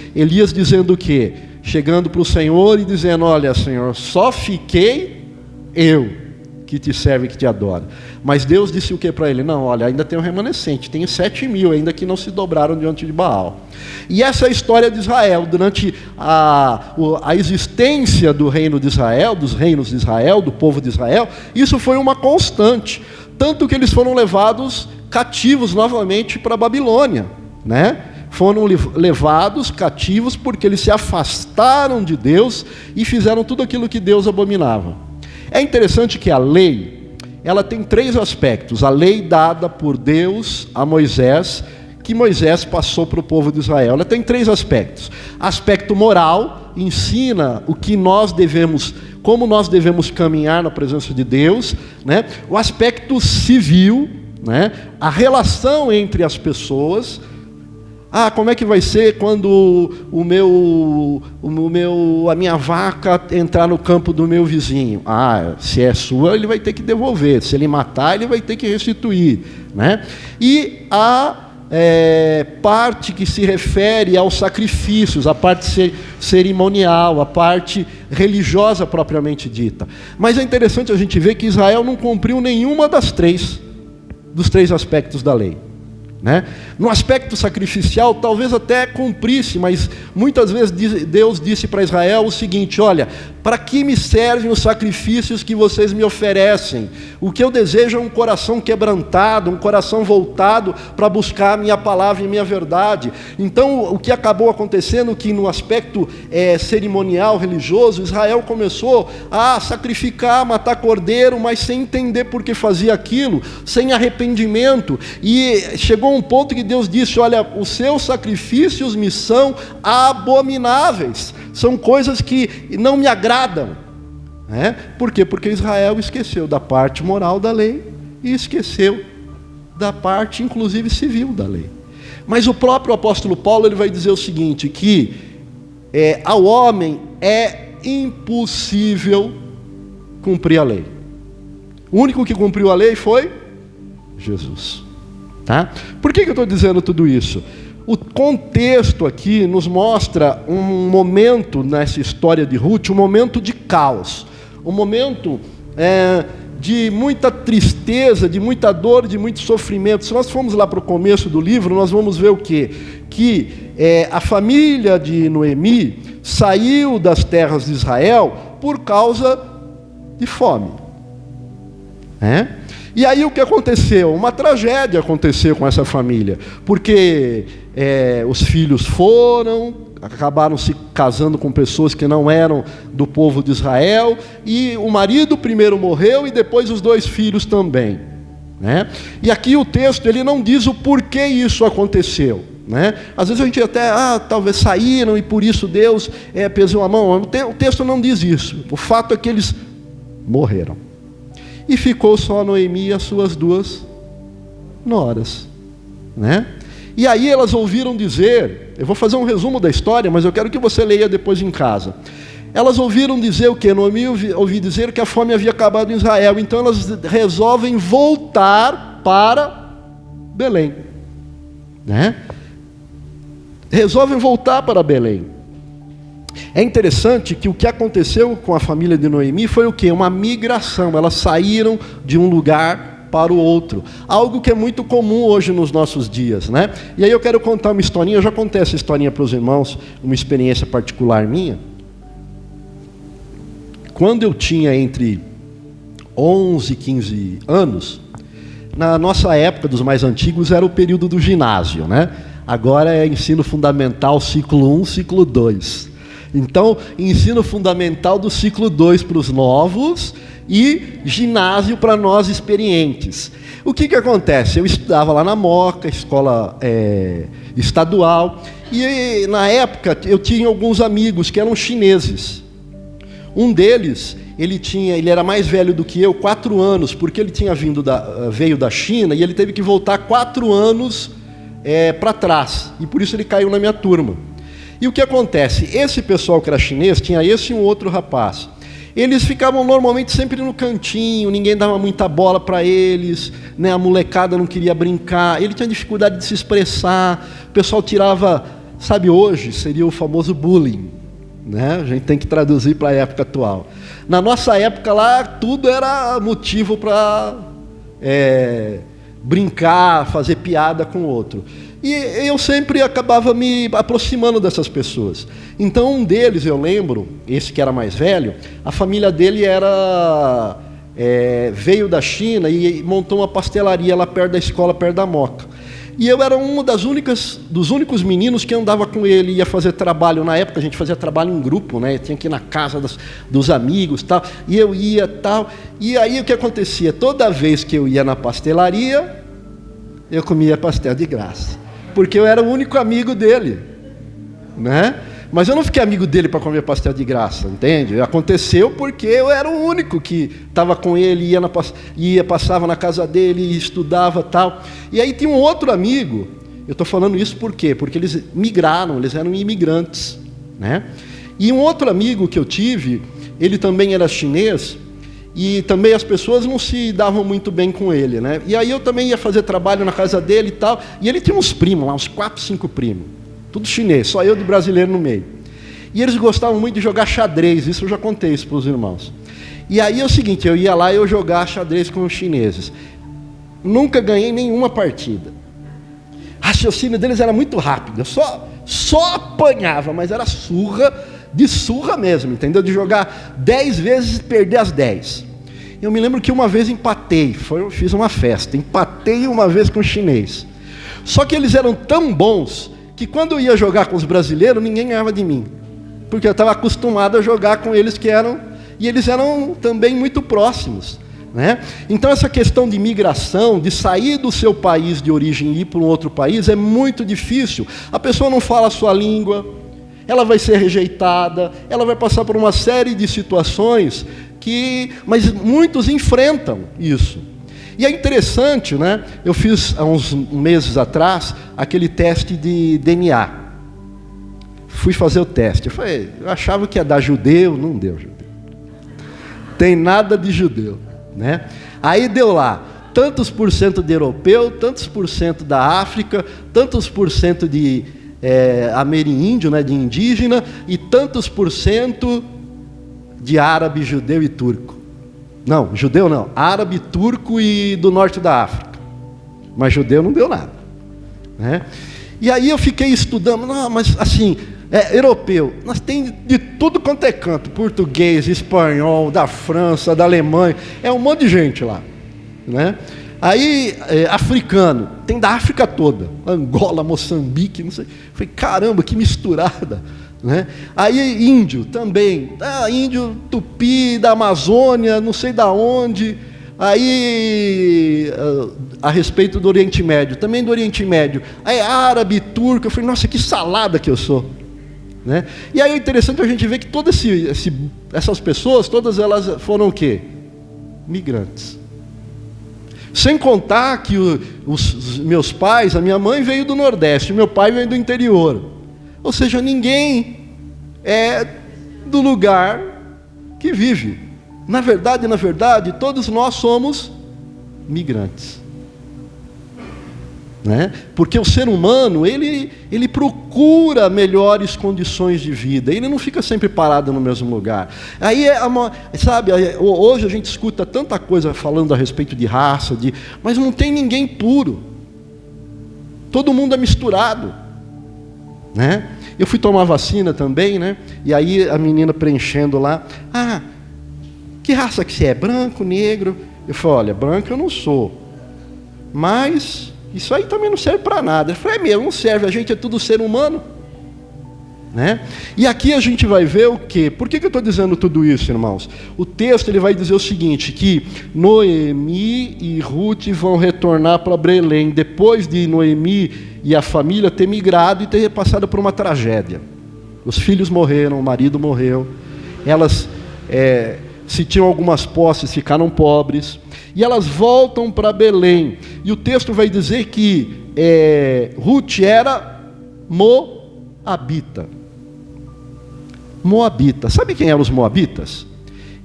dizendo o quê? Chegando para o Senhor e dizendo, olha Senhor, só fiquei eu que te serve e que te adora. Mas Deus disse o que para ele? Não, olha, ainda tem um remanescente, tem 7.000 ainda que não se dobraram diante de Baal. E essa é a história de Israel. Durante a existência do reino de Israel, dos reinos de Israel, do povo de Israel, isso foi uma constante. Tanto que eles foram levados cativos novamente para a Babilônia, né? Foram levados cativos porque eles se afastaram de Deus e fizeram tudo aquilo que Deus abominava. É interessante que a lei, ela tem 3 aspectos. A lei dada por Deus a Moisés, que Moisés passou para o povo de Israel. Ela tem 3 aspectos. Aspecto moral, ensina o que nós devemos, como nós devemos caminhar na presença de Deus, né? O aspecto civil, né? A relação entre as pessoas. Como é que vai ser quando a minha vaca entrar no campo do meu vizinho? Se é sua, ele vai ter que devolver. Se ele matar, ele vai ter que restituir, né? E a parte que se refere aos sacrifícios, a parte cerimonial, a parte religiosa propriamente dita. Mas é interessante a gente ver que Israel não cumpriu nenhuma dos 3 aspectos da lei, né? No aspecto sacrificial talvez até cumprisse, mas muitas vezes Deus disse para Israel o seguinte: olha, para que me servem os sacrifícios que vocês me oferecem? O que eu desejo é um coração quebrantado, um coração voltado para buscar a minha palavra e minha verdade. Então o que acabou acontecendo é que no aspecto cerimonial, religioso, Israel começou a sacrificar, matar cordeiro, mas sem entender por que fazia aquilo, sem arrependimento, e chegou um ponto que Deus disse: olha, os seus sacrifícios me são abomináveis, são coisas que não me agradam. Por quê? Porque Israel esqueceu da parte moral da lei e esqueceu da parte, inclusive, civil da lei. Mas o próprio apóstolo Paulo ele vai dizer o seguinte, que ao homem é impossível cumprir a lei. O único que cumpriu a lei foi Jesus. Tá? Por que eu estou dizendo tudo isso? O contexto aqui nos mostra um momento nessa história de Ruth, um momento de caos, um momento de muita tristeza, de muita dor, de muito sofrimento. Se nós formos lá para o começo do livro, nós vamos ver o quê? Que a família de Noemi saiu das terras de Israel por causa de fome. E aí o que aconteceu? Uma tragédia aconteceu com essa família, porque os filhos acabaram se casando com pessoas que não eram do povo de Israel, e o marido primeiro morreu e depois os 2 filhos também. E aqui o texto ele não diz o porquê isso aconteceu. Às vezes a gente até, talvez saíram e por isso Deus pesou a mão. O texto não diz isso. O fato é que eles morreram. E ficou só Noemi e as suas 2 noras. E aí elas ouviram dizer, eu vou fazer um resumo da história, mas eu quero que você leia depois em casa. Elas ouviram dizer o quê? Noemi ouviu dizer que a fome havia acabado em Israel, então elas resolvem voltar para Belém. Resolvem voltar para Belém. É interessante que o que aconteceu com a família de Noemi foi o quê? Uma migração. Elas saíram de um lugar para o outro. Algo que é muito comum hoje nos nossos dias, E aí eu quero contar uma historinha. Eu já contei essa historinha para os irmãos, uma experiência particular minha. Quando eu tinha entre 11 e 15 anos, na nossa época dos mais antigos era o período do ginásio, Agora é ensino fundamental, ciclo 1, ciclo 2. Então, ensino fundamental do ciclo 2 para os novos e ginásio para nós experientes. O que acontece? Eu estudava lá na Moca, escola estadual, e na época eu tinha alguns amigos que eram chineses. Um deles, ele era mais velho do que eu, 4 anos, porque ele veio da China e ele teve que voltar 4 anos para trás, e por isso ele caiu na minha turma. E o que acontece? Esse pessoal que era chinês, tinha esse e um outro rapaz. Eles ficavam normalmente sempre no cantinho, ninguém dava muita bola para eles, a molecada não queria brincar, ele tinha dificuldade de se expressar, o pessoal tirava, sabe, hoje seria o famoso bullying, A gente tem que traduzir para a época atual. Na nossa época lá, tudo era motivo para brincar, fazer piada com o outro. E eu sempre acabava me aproximando dessas pessoas. Então um deles, eu lembro, esse que era mais velho, a família dele veio da China e montou uma pastelaria lá perto da escola, perto da Moca. E eu era um dos únicos meninos que andava com ele, ia fazer trabalho. Na época a gente fazia trabalho em grupo, tinha que ir na casa dos amigos, tal, e eu ia, tal. E aí o que acontecia? Toda vez que eu ia na pastelaria, eu comia pastel de graça. Porque eu era o único amigo dele, Mas eu não fiquei amigo dele para comer pastel de graça, entende? Aconteceu porque eu era o único que estava com ele, passava na casa dele, estudava, tal. E aí tinha um outro amigo, eu estou falando isso por quê? Porque eles migraram, eles eram imigrantes, E um outro amigo que eu tive, ele também era chinês, e também as pessoas não se davam muito bem com ele, E aí eu também ia fazer trabalho na casa dele e tal, e ele tinha uns primos lá, uns 4, 5 primos, tudo chinês, só eu de brasileiro no meio. E eles gostavam muito de jogar xadrez, isso eu já contei isso para os irmãos. E aí é o seguinte, eu ia lá e eu jogava xadrez com os chineses. Nunca ganhei nenhuma partida. O raciocínio deles era muito rápido, eu só apanhava, mas era de surra mesmo, entendeu? De jogar 10 vezes e perder as 10. Eu me lembro que uma vez empatei, fiz uma festa, empatei uma vez com o chinês. Só que eles eram tão bons que quando eu ia jogar com os brasileiros, ninguém ganhava de mim. Porque eu estava acostumado a jogar com eles e eles eram também muito próximos. Então essa questão de migração, de sair do seu país de origem e ir para um outro país, é muito difícil. A pessoa não fala a sua língua, ela vai ser rejeitada, ela vai passar por uma série de situações mas muitos enfrentam isso. E é interessante, Eu fiz há uns meses atrás aquele teste de DNA. fui fazer o teste. Eu achava que ia dar judeu, não deu judeu. Tem nada de judeu, né? Aí deu lá, tantos por cento de europeu, tantos por cento da África, tantos por cento de ameríndio, né, de indígena, e tantos por cento de árabe, judeu e turco. Não, judeu não, árabe, turco e do norte da África. Mas judeu não deu nada, né? E aí eu fiquei estudando, não, mas assim, europeu, nós tem de tudo quanto é canto, português, espanhol, da França, da Alemanha, um monte de gente lá, né? Aí, africano, tem da África toda, Angola, Moçambique, não sei. Falei, caramba, que misturada, né? Aí índio também, índio tupi da Amazônia, não sei da onde. Aí a respeito do Oriente Médio, também do Oriente Médio, aí árabe, turco. Eu falei, nossa, que salada que eu sou, né? E aí é interessante a gente ver que todas essas pessoas, todas elas foram o quê? Migrantes. Sem contar que os meus pais, a minha mãe veio do Nordeste, meu pai veio do interior. Ou seja, ninguém é do lugar que vive. Na verdade, todos nós somos migrantes, né? Porque o ser humano, ele procura melhores condições de vida, ele não fica sempre parado no mesmo lugar. Aí, sabe, hoje a gente escuta tanta coisa falando a respeito de raça, mas não tem ninguém puro, todo mundo é misturado, né? Eu fui tomar vacina também, né? E aí a menina preenchendo lá, que raça que você é? Branco, negro? Eu falei, olha, branco eu não sou, mas isso aí também não serve para nada. Eu falei, mesmo, não serve, a gente é tudo ser humano, né? E aqui a gente vai ver o quê? Por que eu estou dizendo tudo isso, irmãos? O texto ele vai dizer o seguinte, que Noemi e Ruth vão retornar para Belém, depois de Noemi e a família ter migrado e ter passado por uma tragédia. Os filhos morreram, o marido morreu, elas... se tinham algumas posses, ficaram pobres, e elas voltam para Belém, e o texto vai dizer que Ruth era moabita. Sabe quem eram os moabitas?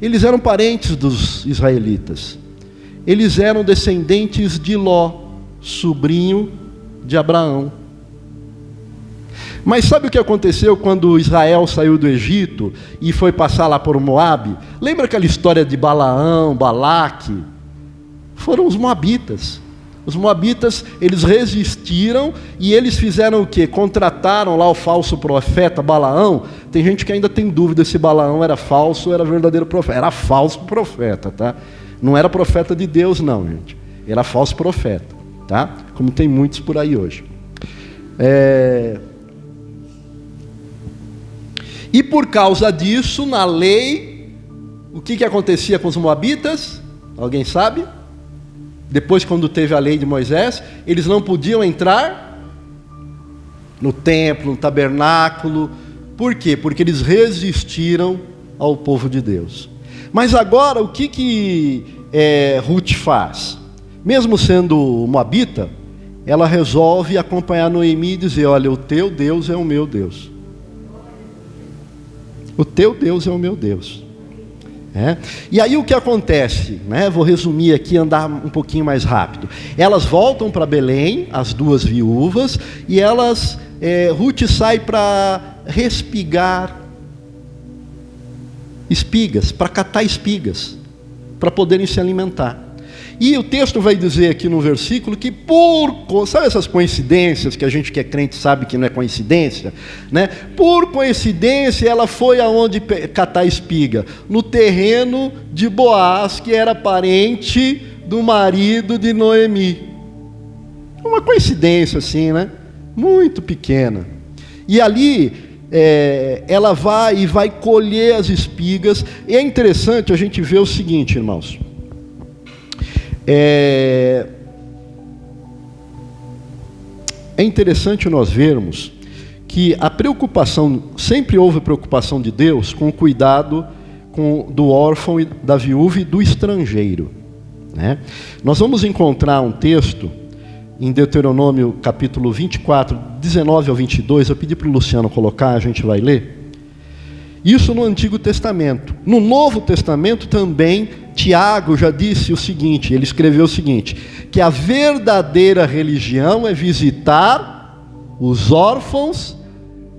Eles eram parentes dos israelitas, eles eram descendentes de Ló, sobrinho de Abraão. Mas sabe o que aconteceu quando Israel saiu do Egito e foi passar lá por Moabe? Lembra aquela história de Balaão, Balaque? Foram os moabitas. Os moabitas, eles resistiram e eles fizeram o quê? Contrataram lá o falso profeta Balaão. Tem gente que ainda tem dúvida se Balaão era falso ou era verdadeiro profeta. Era falso profeta, tá? Não era profeta de Deus não, gente. Era falso profeta, tá? Como tem muitos por aí hoje. E por causa disso, na lei, o que acontecia com os moabitas? Alguém sabe? Depois, quando teve a lei de Moisés, eles não podiam entrar no templo, no tabernáculo. Por quê? Porque eles resistiram ao povo de Deus. Mas agora, o que Ruth faz? Mesmo sendo moabita, ela resolve acompanhar Noemi e dizer, olha, o teu Deus é o meu Deus. O teu Deus é o meu Deus. E aí o que acontece, né? Vou resumir aqui, andar um pouquinho mais rápido. Elas voltam para Belém, as duas viúvas, e Ruth sai para respigar espigas, para catar espigas, para poderem se alimentar. E o texto vai dizer aqui no versículo que sabe essas coincidências que a gente que é crente sabe que não é coincidência, né? Por coincidência ela foi aonde catar espiga? No terreno de Boaz, que era parente do marido de Noemi. Uma coincidência assim, né? Muito pequena. E ali ela vai colher as espigas. E é interessante a gente ver o seguinte, irmãos. É interessante nós vermos que a preocupação, sempre houve preocupação de Deus com o cuidado do órfão, da viúva e do estrangeiro, né? Nós vamos encontrar um texto em Deuteronômio capítulo 24, 19 ao 22, eu pedi para o Luciano colocar, a gente vai ler. Isso no Antigo Testamento. No Novo Testamento também, Tiago já disse o seguinte, ele escreveu o seguinte, que a verdadeira religião é visitar os órfãos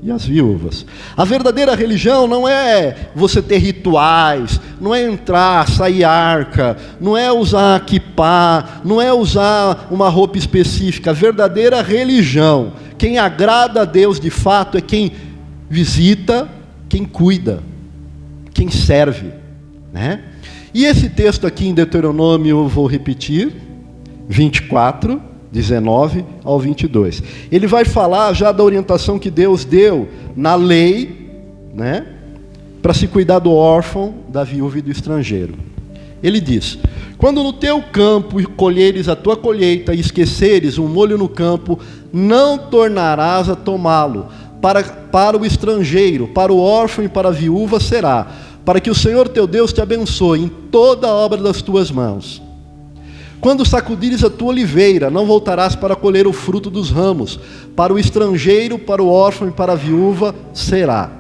e as viúvas. A verdadeira religião não é você ter rituais, não é entrar, sair arca, não é usar quipá, não é usar uma roupa específica. A verdadeira religião, quem agrada a Deus de fato é quem visita, quem cuida, quem serve, né? E esse texto aqui em Deuteronômio, eu vou repetir, 24, 19 ao 22. Ele vai falar já da orientação que Deus deu na lei, né, para se cuidar do órfão, da viúva e do estrangeiro. Ele diz: quando no teu campo colheres a tua colheita e esqueceres um molho no campo, não tornarás a tomá-lo. Para o estrangeiro, para o órfão e para a viúva será, para que o Senhor teu Deus te abençoe em toda a obra das tuas mãos. Quando sacudires a tua oliveira, não voltarás para colher o fruto dos ramos. Para o estrangeiro, para o órfão e para a viúva será.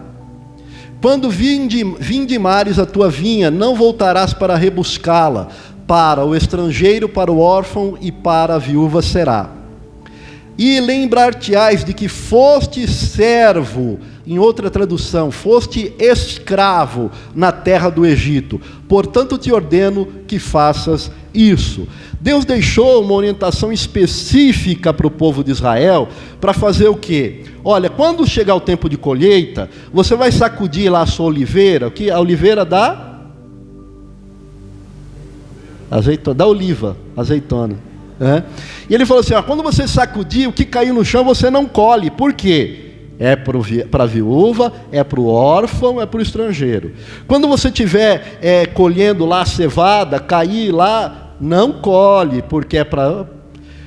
Quando vindimares a tua vinha, não voltarás para rebuscá-la. Para o estrangeiro, para o órfão e para a viúva será. E lembrar-te-ás de que foste servo, em outra tradução, foste escravo na terra do Egito. Portanto, te ordeno que faças isso. Deus deixou uma orientação específica para o povo de Israel, para fazer o quê? Olha, quando chegar o tempo de colheita, você vai sacudir lá a sua oliveira, que a oliveira da azeitona, da oliva, azeitona. E ele falou assim, quando você sacudir, o que caiu no chão você não colhe. Por quê? É para a viúva, é para o órfão, é para o estrangeiro. Quando você estiver colhendo lá a cevada, cair lá, não colhe, porque é para...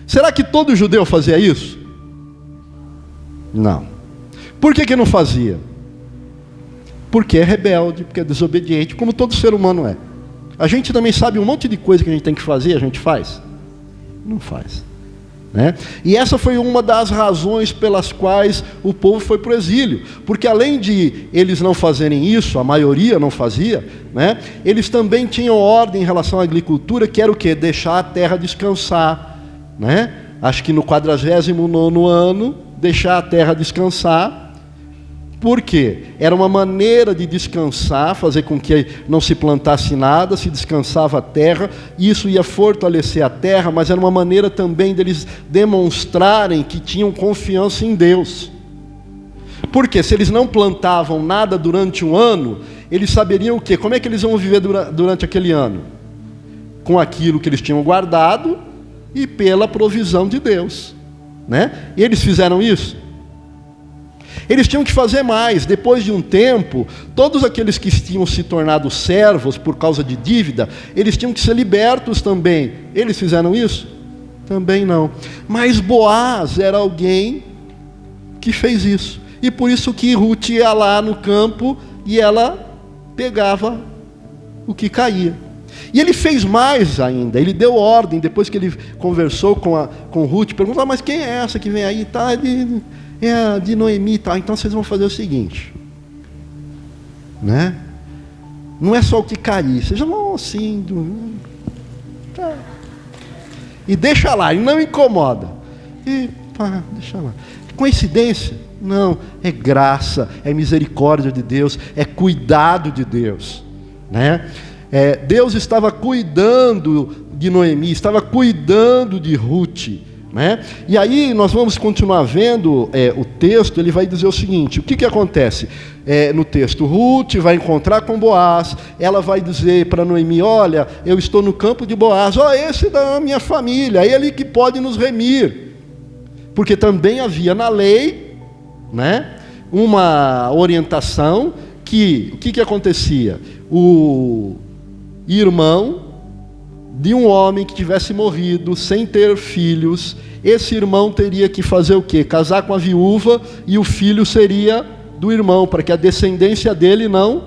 Será que todo judeu fazia isso? Não. Por que não fazia? Porque é rebelde, porque é desobediente, como todo ser humano é. A gente também sabe um monte de coisa que a gente tem que fazer, a gente faz? Não faz, né? E essa foi uma das razões pelas quais o povo foi para o exílio, porque além de eles não fazerem isso, a maioria não fazia, né? Eles também tinham ordem em relação à agricultura, que era o quê? Deixar a terra descansar, né? Acho que no 49º ano, deixar a terra descansar. Por quê? Era uma maneira de descansar, fazer com que não se plantasse nada, se descansava a terra, e isso ia fortalecer a terra, mas era uma maneira também deles demonstrarem que tinham confiança em Deus. Porque se eles não plantavam nada durante um ano, eles saberiam o quê? Como é que eles vão viver durante aquele ano? Com aquilo que eles tinham guardado e pela provisão de Deus, né? E eles fizeram isso. Eles tinham que fazer mais. Depois de um tempo, todos aqueles que tinham se tornado servos por causa de dívida, eles tinham que ser libertos também. Eles fizeram isso? Também não. Mas Boaz era alguém que fez isso. E por isso que Ruth ia lá no campo e ela pegava o que caía. E ele fez mais ainda, ele deu ordem, depois que ele conversou com Ruth, perguntou, mas quem é essa que vem aí? Tá, é de Noemi, tá? Então vocês vão fazer o seguinte, né? Não é só o que cair, vocês vão assim, tá. E deixa lá, e não incomoda. E pá, deixa lá. Coincidência? Não, é graça, é misericórdia de Deus, é cuidado de Deus, né? Deus estava cuidando de Noemi, estava cuidando de Ruth, né? E aí nós vamos continuar vendo o texto. Ele vai dizer o seguinte: o que acontece no texto? Ruth vai encontrar com Boaz, ela vai dizer para Noemi, olha, eu estou no campo de Boaz, esse da minha família, ele que pode nos remir, porque também havia na lei, né, uma orientação que, o que acontecia? O irmão de um homem que tivesse morrido sem ter filhos, esse irmão teria que fazer o quê? Casar com a viúva, e o filho seria do irmão, para que a descendência dele não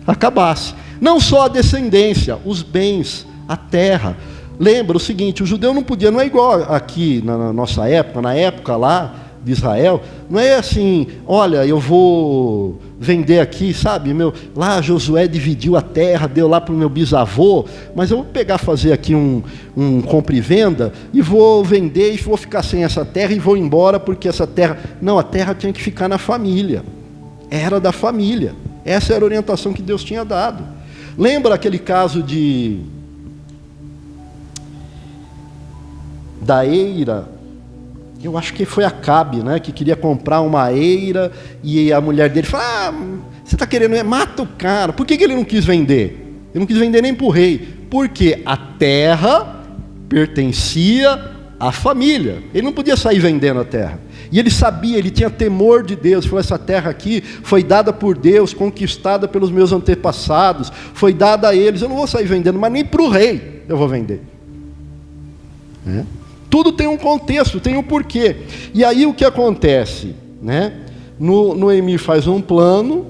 acabasse. Não só a descendência, os bens, a terra, Lembra o seguinte, o judeu não podia, não é igual aqui na nossa época, na época lá de Israel, não é assim, olha, eu vou vender aqui, sabe, lá Josué dividiu a terra, deu lá para o meu bisavô, mas eu vou pegar, fazer aqui um compra e venda, e vou vender, e vou ficar sem essa terra, e vou embora, porque essa terra... Não, a terra tinha que ficar na família, era da família, essa era a orientação que Deus tinha dado. Lembra aquele caso da eira? Eu acho que foi Acabe, né, que queria comprar uma eira, e a mulher dele falou, você está querendo, mata o cara. Por que ele não quis vender? Ele não quis vender nem para o rei, porque a terra pertencia à família, ele não podia sair vendendo a terra, e ele sabia, ele tinha temor de Deus, ele falou, essa terra aqui foi dada por Deus, conquistada pelos meus antepassados, foi dada a eles, eu não vou sair vendendo, mas nem para o rei eu vou vender. Tudo tem um contexto, tem um porquê. E aí o que acontece? Noemi faz um plano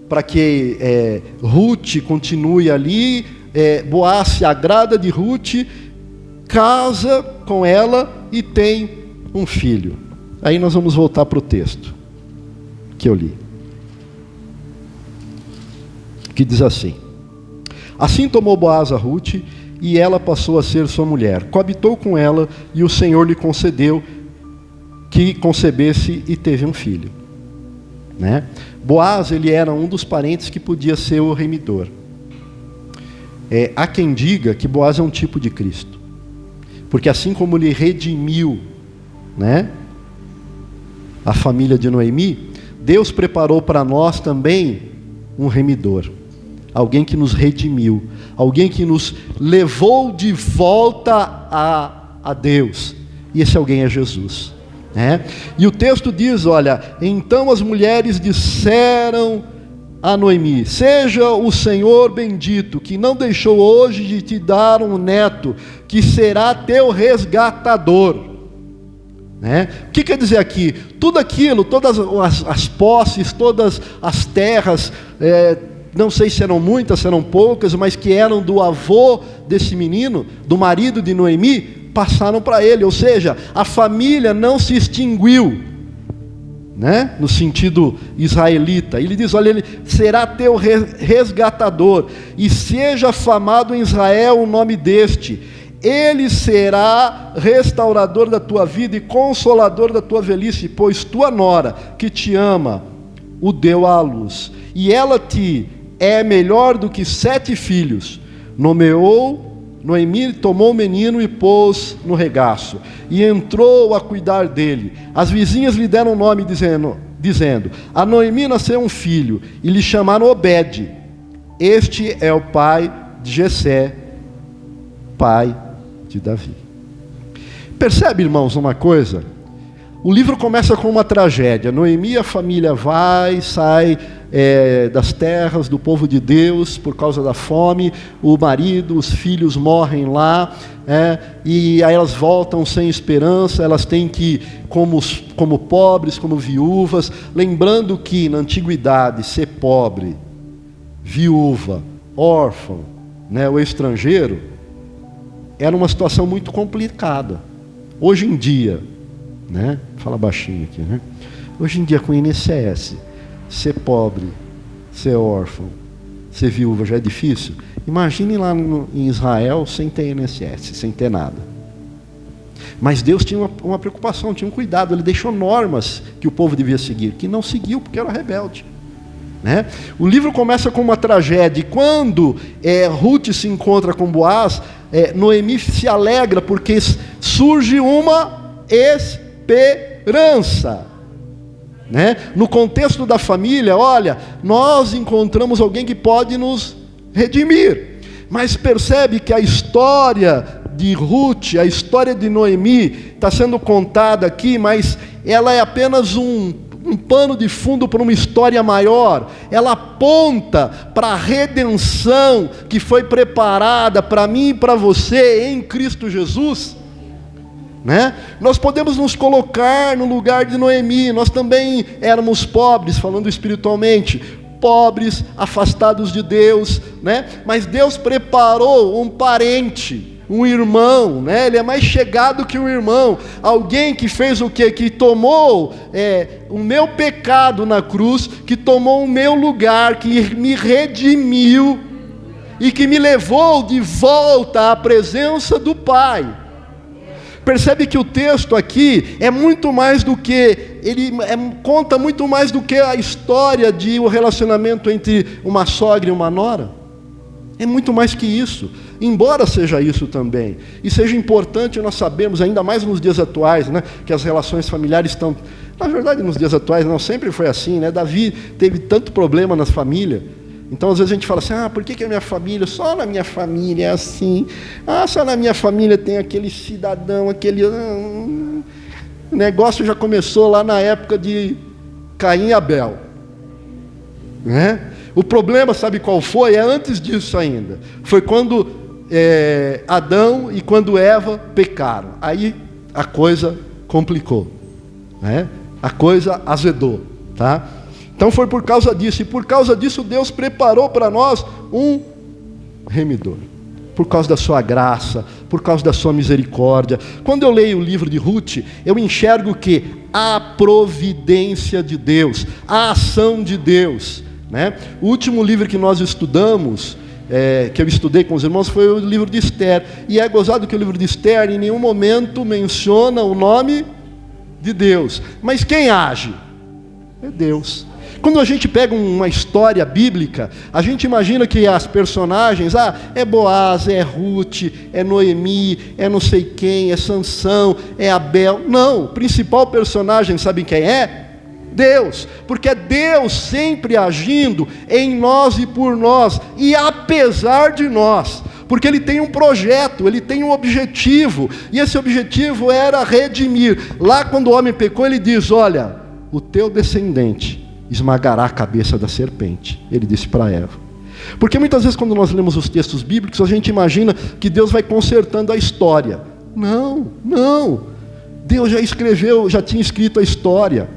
para que Ruth continue ali, Boaz se agrada de Ruth, casa com ela e tem um filho. Aí nós vamos voltar para o texto que eu li, que diz assim: assim tomou Boaz a Ruth, e ela passou a ser sua mulher. Coabitou com ela, e o Senhor lhe concedeu que concebesse e teve um filho. Boaz, ele era um dos parentes que podia ser o remidor. Há quem diga que Boaz é um tipo de Cristo, porque assim como ele redimiu, a família de Noemi, Deus preparou para nós também um remidor. Alguém que nos redimiu, alguém que nos levou de volta a Deus, e esse alguém é Jesus. E o texto diz, olha, então as mulheres disseram a Noemi, seja o Senhor bendito, que não deixou hoje de te dar um neto, que será teu resgatador. O que quer dizer aqui? Tudo aquilo, todas as posses, todas as terras, não sei se eram muitas, se eram poucas, mas que eram do avô desse menino, do marido de Noemi, passaram para ele, ou seja, a família não se extinguiu, no sentido israelita. Ele diz, olha, ele será teu resgatador, e seja famado em Israel o nome deste, ele será restaurador da tua vida e consolador da tua velhice, pois tua nora, que te ama, o deu à luz, e ela te é melhor do que 7 filhos. Noemi tomou o menino e pôs no regaço, e entrou a cuidar dele. As vizinhas lhe deram nome, dizendo, a Noemi nasceu um filho, e lhe chamaram Obed. Este é o pai de Jessé, pai de Davi. Percebe, irmãos, uma coisa? O livro começa com uma tragédia. Noemi, a família sai das terras do povo de Deus por causa da fome, o marido, os filhos morrem lá, e aí elas voltam sem esperança, elas têm que ir como pobres, como viúvas, lembrando que na antiguidade ser pobre, viúva, órfão, o estrangeiro, era uma situação muito complicada. Hoje em dia, fala baixinho aqui, hoje em dia com o INSS, ser pobre, ser órfão, ser viúva já é difícil. Imagine lá em Israel sem ter INSS, sem ter nada. Mas Deus tinha uma preocupação, tinha um cuidado, ele deixou normas que o povo devia seguir, que não seguiu porque era rebelde. O livro começa com uma tragédia, e quando Ruth se encontra com Boaz, Noemi se alegra porque surge uma esperança. No contexto da família, olha, nós encontramos alguém que pode nos redimir. Mas percebe que a história de Ruth, a história de Noemi, está sendo contada aqui, mas ela é apenas um pano de fundo para uma história maior. Ela aponta para a redenção que foi preparada para mim e para você em Cristo Jesus. Nós podemos nos colocar no lugar de Noemi. Nós também éramos pobres, falando espiritualmente, pobres, afastados de Deus, mas Deus preparou um parente, um irmão, né? Ele é mais chegado que um irmão. Alguém que fez o quê? Que tomou o meu pecado na cruz, que tomou o meu lugar, que me redimiu e que me levou de volta à presença do Pai. Percebe que o texto aqui é muito mais do que, conta muito mais do que a história de um relacionamento entre uma sogra e uma nora. É muito mais que isso, embora seja isso também. E seja importante nós sabermos, ainda mais nos dias atuais, né, que as relações familiares estão... Na verdade, nos dias atuais não sempre foi assim, né? Davi teve tanto problema nas famílias. Então, às vezes a gente fala assim, por que a minha família, só na minha família é assim? Só na minha família tem aquele cidadão, aquele... O negócio já começou lá na época de Caim e Abel. Né? O problema, sabe qual foi? É antes disso ainda. Foi quando Adão e quando Eva pecaram. Aí a coisa complicou. Né? A coisa azedou. Tá? Então foi por causa disso, e por causa disso Deus preparou para nós um remidor, por causa da sua graça, por causa da sua misericórdia. Quando eu leio o livro de Ruth, eu enxergo que a providência de Deus, a ação de Deus, né? O último livro que nós estudamos, que eu estudei com os irmãos, foi o livro de Esther, e é gozado que o livro de Esther em nenhum momento menciona o nome de Deus, mas quem age? É Deus. Quando a gente pega uma história bíblica, a gente imagina que as personagens, é Boaz, é Ruth, é Noemi, é não sei quem, é Sansão, é Abel. Não, o principal personagem, sabem quem é? Deus, porque é Deus sempre agindo em nós e por nós, e apesar de nós, porque Ele tem um projeto, Ele tem um objetivo, e esse objetivo era redimir. Lá quando o homem pecou, Ele diz, olha, o teu descendente esmagará a cabeça da serpente, ele disse para Eva. Porque muitas vezes quando nós lemos os textos bíblicos, a gente imagina que Deus vai consertando a história. Não. Deus já escreveu, já tinha escrito a história.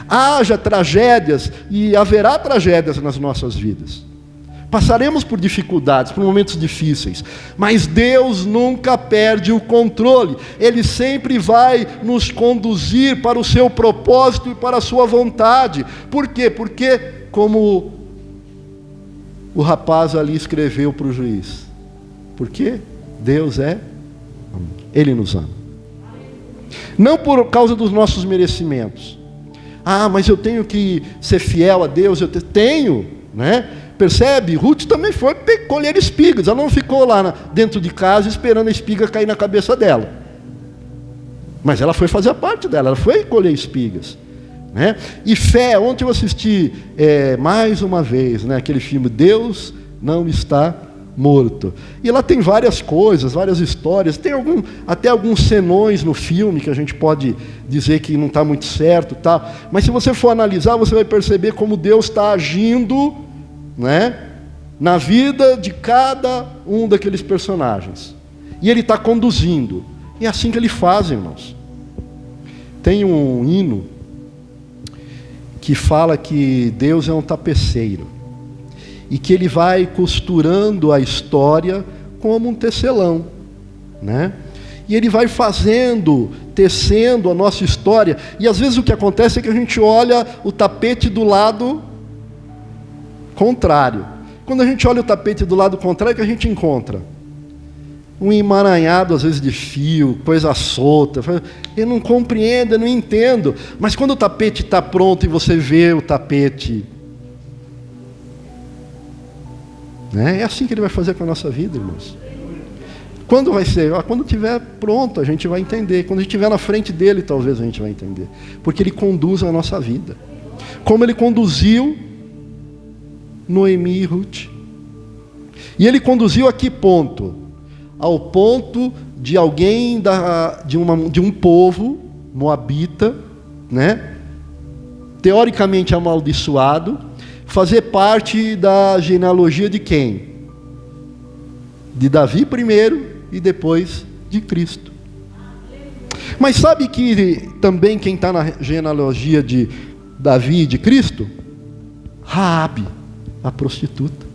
Haja tragédias e haverá tragédias nas nossas vidas. Passaremos por dificuldades, por momentos difíceis, mas Deus nunca perde o controle. Ele sempre vai nos conduzir para o seu propósito e para a sua vontade. Por quê? Porque, como o rapaz ali escreveu para o juiz, porque Deus Ele nos ama. Não por causa dos nossos merecimentos. Mas eu tenho que ser fiel a Deus, eu tenho, né? Percebe? Ruth também foi colher espigas. Ela não ficou lá dentro de casa esperando a espiga cair na cabeça dela. Mas ela foi fazer a parte dela. Ela foi colher espigas. Né? E fé, ontem eu assisti mais uma vez, né, aquele filme Deus Não Está Morto. E lá tem várias coisas, várias histórias. Tem até alguns senões no filme que a gente pode dizer que não está muito certo. Tá? Mas se você for analisar, você vai perceber como Deus está agindo, né, na vida de cada um daqueles personagens. E Ele está conduzindo. E é assim que Ele faz, irmãos. Tem um hino que fala que Deus é um tapeceiro. E que Ele vai costurando a história como um tecelão. Né? E Ele vai tecendo a nossa história. E às vezes o que acontece é que a gente olha o tapete do lado contrário. Quando a gente olha o tapete do lado contrário, o que a gente encontra? Um emaranhado, às vezes, de fio, coisa solta. Eu não compreendo, eu não entendo. Mas quando o tapete está pronto e você vê o tapete, né? É assim que Ele vai fazer com a nossa vida, irmãos. Quando vai ser? Quando estiver pronto, a gente vai entender. Quando a gente estiver na frente dEle, talvez a gente vai entender. Porque Ele conduz a nossa vida. Como Ele conduziu Noemi e Ruth. E Ele conduziu a que ponto? Ao ponto de alguém de um povo moabita, né, teoricamente amaldiçoado, fazer parte da genealogia de quem? De Davi primeiro e depois de Cristo. Mas sabe que também quem está na genealogia de Davi e de Cristo? Raabe, a prostituta.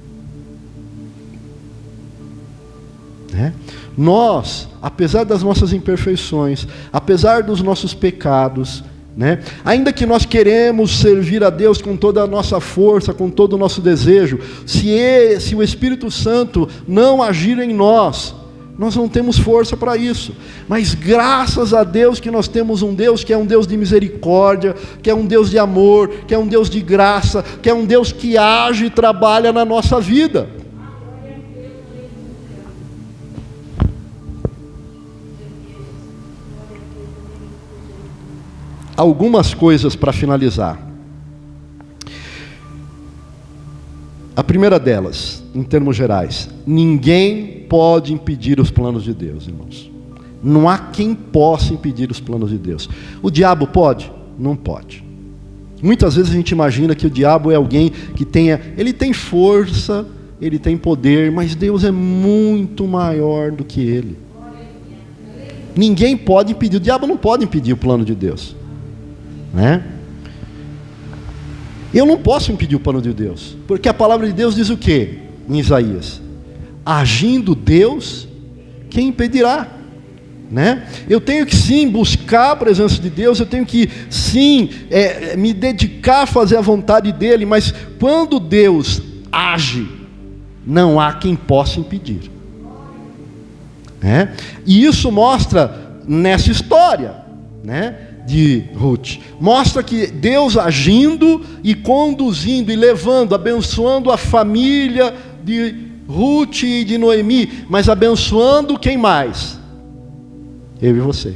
né? Nós, apesar das nossas imperfeições, apesar dos nossos pecados, né? Ainda que nós queremos servir a Deus com toda a nossa força, com todo o nosso desejo, se o Espírito Santo não agir em nós, nós não temos força para isso. Mas graças a Deus que nós temos um Deus que é um Deus de misericórdia, que é um Deus de amor, que é um Deus de graça, que é um Deus que age e trabalha na nossa vida. Algumas coisas para finalizar. A primeira delas, em termos gerais, ninguém pode impedir os planos de Deus, irmãos. Não há quem possa impedir os planos de Deus. O diabo pode? Não pode. Muitas vezes a gente imagina que o diabo é alguém que ele tem força, ele tem poder, mas Deus é muito maior do que ele. Ninguém pode impedir, o diabo não pode impedir o plano de Deus, né? Eu não posso impedir o plano de Deus, porque a palavra de Deus diz o quê? Em Isaías: agindo Deus, quem impedirá? Né? Eu tenho que sim buscar a presença de Deus, eu tenho que sim me dedicar a fazer a vontade dEle, mas quando Deus age, não há quem possa impedir, né? E isso mostra nessa história, né, de Ruth, mostra que Deus agindo e conduzindo e levando, abençoando a família de Ruth e de Noemi, mas abençoando quem mais? Eu e você,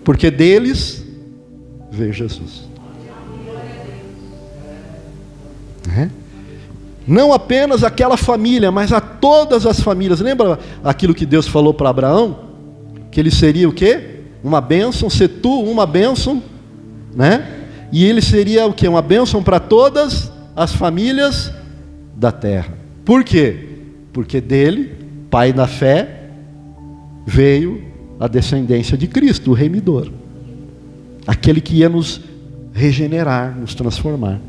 porque deles veio Jesus, não apenas aquela família, mas a todas as famílias. Lembra aquilo que Deus falou para Abraão? Que ele seria o quê? Uma bênção, se tu uma bênção, né? E ele seria o quê? Uma bênção para todas as famílias da terra. Por quê? Porque dele, pai da fé, veio a descendência de Cristo, o remidor, aquele que ia nos regenerar, nos transformar.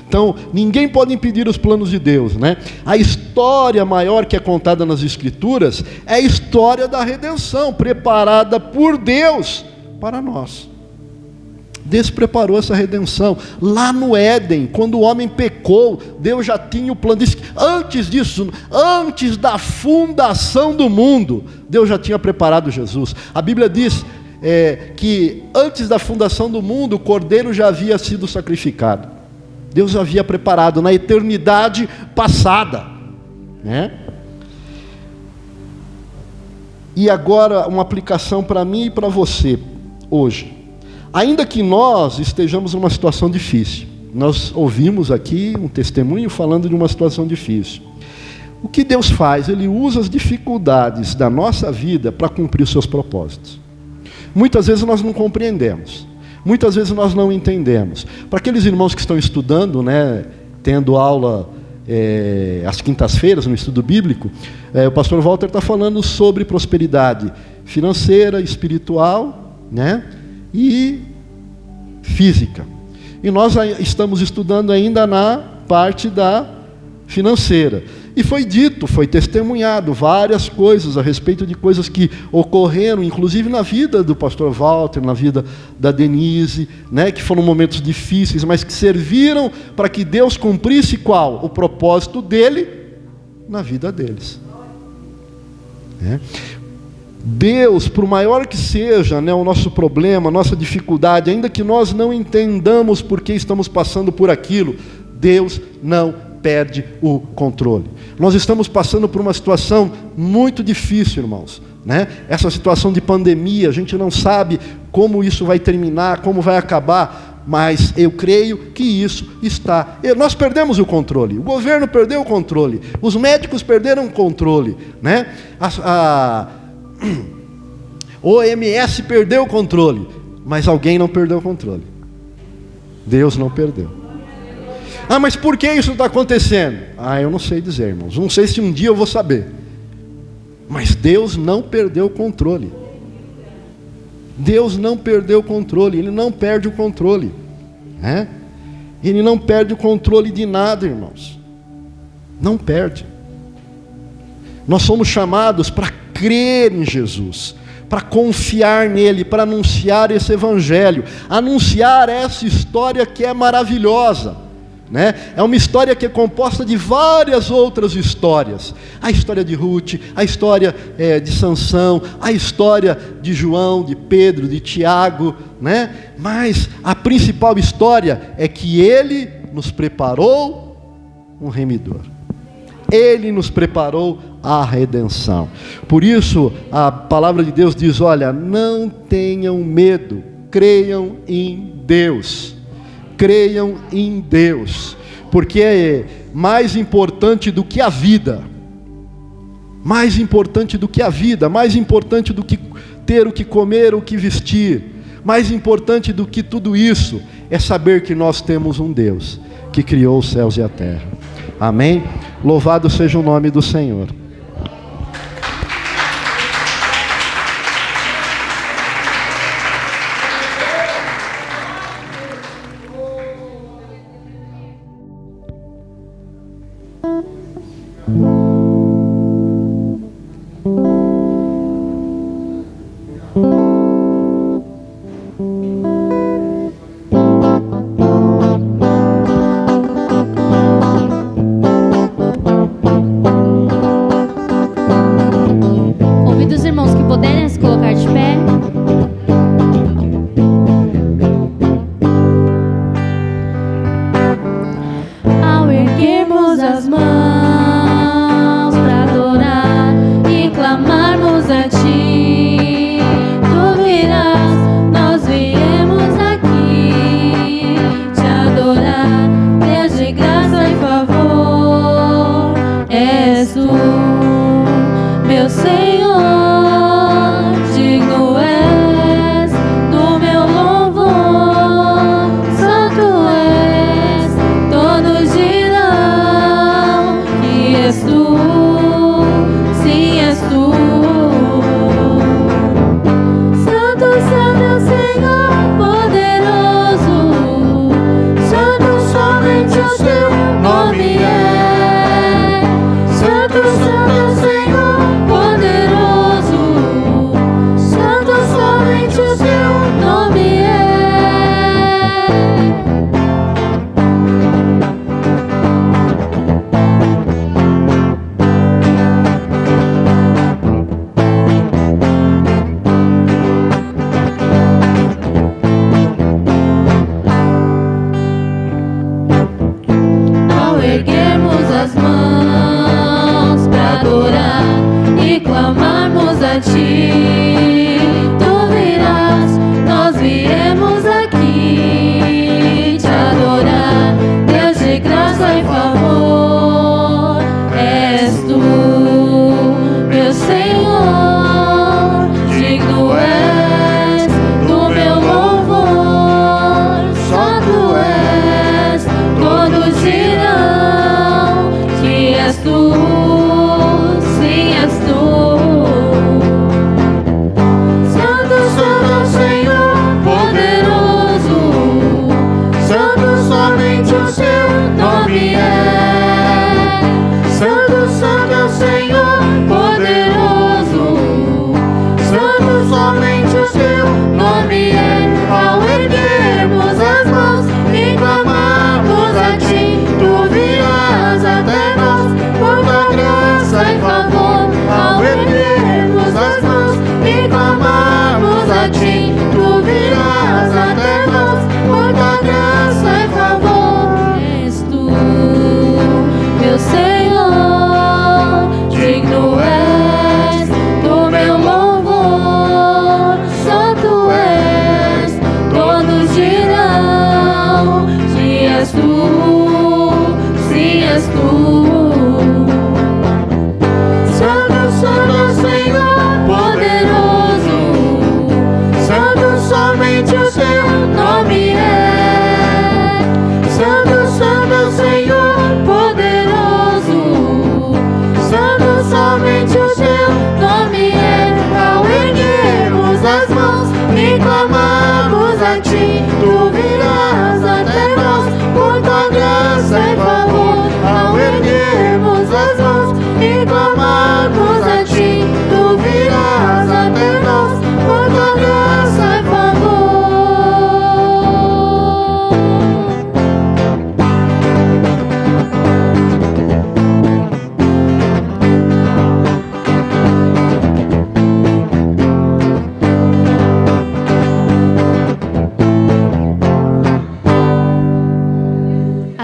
Então, ninguém pode impedir os planos de Deus, né? A história maior que é contada nas Escrituras é a história da redenção, preparada por Deus para nós. Deus preparou essa redenção lá no Éden, quando o homem pecou. Deus já tinha o plano. Antes disso, antes da fundação do mundo, Deus já tinha preparado Jesus. A Bíblia diz que antes da fundação do mundo, o cordeiro já havia sido sacrificado. Deus havia preparado na eternidade passada, né? E agora uma aplicação para mim e para você hoje. Ainda que nós estejamos numa situação difícil, nós ouvimos aqui um testemunho falando de uma situação difícil. O que Deus faz? Ele usa as dificuldades da nossa vida para cumprir os seus propósitos. Muitas vezes nós não compreendemos. Muitas vezes nós não entendemos. Para aqueles irmãos que estão estudando, né, tendo aula às quintas-feiras no estudo bíblico, o pastor Walter está falando sobre prosperidade financeira, espiritual, né, e física. E nós estamos estudando ainda na parte da financeira. E foi dito, foi testemunhado várias coisas a respeito de coisas que ocorreram, inclusive na vida do pastor Walter, na vida da Denise, né, que foram momentos difíceis, mas que serviram para que Deus cumprisse qual? O propósito dele na vida deles. Deus, por maior que seja, né, o nosso problema, a nossa dificuldade, ainda que nós não entendamos por que estamos passando por aquilo, Deus não perde o controle. Nós estamos passando por uma situação muito difícil, irmãos, né? Essa situação de pandemia, a gente não sabe como isso vai terminar, como vai acabar, mas eu creio que isso está... Nós perdemos o controle, o governo perdeu o controle, os médicos perderam o controle, né? A OMS perdeu o controle, mas alguém não perdeu o controle. Deus não perdeu. Ah, mas por que isso está acontecendo? Eu não sei dizer, irmãos. Não sei se um dia eu vou saber. Mas Deus não perdeu o controle. Deus não perdeu o controle. Ele não perde o controle, né? Ele não perde o controle de nada, irmãos. Não perde. Nós somos chamados para crer em Jesus, para confiar nele, para anunciar esse evangelho, anunciar essa história que é maravilhosa, né? É uma história que é composta de várias outras histórias. A história de Ruth, a história de Sansão, a história de João, de Pedro, de Tiago, né? Mas a principal história é que ele nos preparou um remidor. Ele nos preparou a redenção. Por isso a palavra de Deus diz: olha, não tenham medo, creiam em Deus. Creiam em Deus, porque é mais importante do que a vida, mais importante do que a vida, mais importante do que ter o que comer, o que vestir, mais importante do que tudo isso, é saber que nós temos um Deus que criou os céus e a terra. Amém? Louvado seja o nome do Senhor.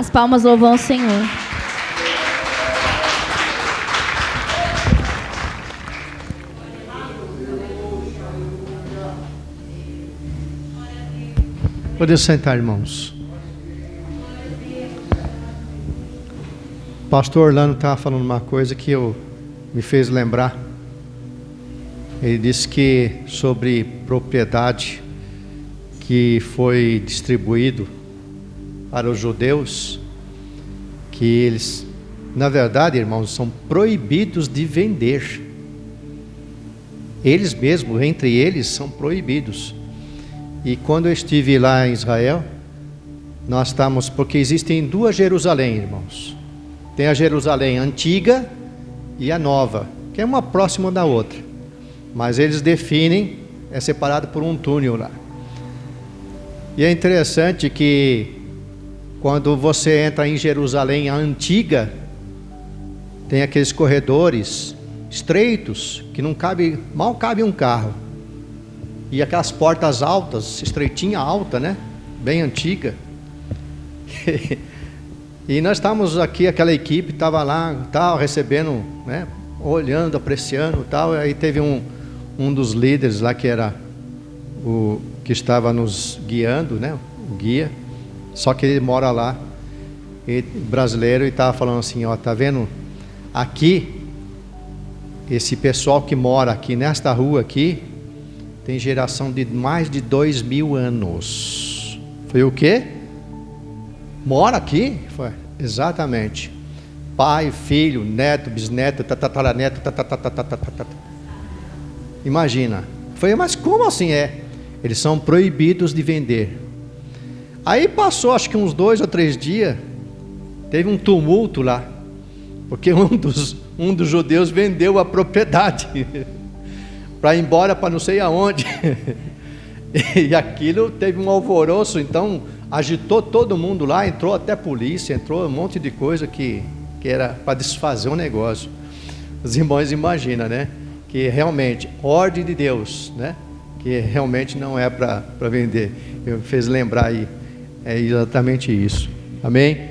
As palmas louvam o Senhor. Pode sentar, irmãos. O pastor Orlando estava falando uma coisa que me fez lembrar. Ele disse que sobre propriedade que foi distribuído para os judeus, que eles, na verdade, irmãos, são proibidos de vender. Eles mesmos, entre eles, são proibidos. E quando eu estive lá em Israel, nós estamos, porque existem duas Jerusalém, irmãos. Tem a Jerusalém antiga e a nova, que é uma próxima da outra. Mas eles definem, é separado por um túnel lá. E é interessante que quando você entra em Jerusalém a antiga, tem aqueles corredores estreitos que não cabe, mal cabe um carro. E aquelas portas altas, estreitinha, alta, né? Bem antiga. E nós estávamos aqui, aquela equipe estava lá, tal, recebendo, né? Olhando, apreciando, tal. Aí teve um dos líderes lá que era o que estava nos guiando, né? O guia. Só que ele mora lá, brasileiro, e estava falando assim, ó, tá vendo? Aqui, esse pessoal que mora aqui nesta rua aqui, tem geração de mais de 2.000 anos. Foi o quê? Mora aqui? Foi, exatamente. Pai, filho, neto, bisneto, tataraneto, imagina. Foi, mas como assim é? Eles são proibidos de vender. Aí passou acho que uns 2 ou 3 dias, teve um tumulto lá, porque um dos judeus vendeu a propriedade para ir embora para não sei aonde. E aquilo teve um alvoroço, então agitou todo mundo lá, entrou até polícia, entrou um monte de coisa que era para desfazer o negócio. Os irmãos imaginam, né? Que realmente, ordem de Deus, né? Que realmente não é para vender. Eu fez lembrar aí, é exatamente isso. Amém?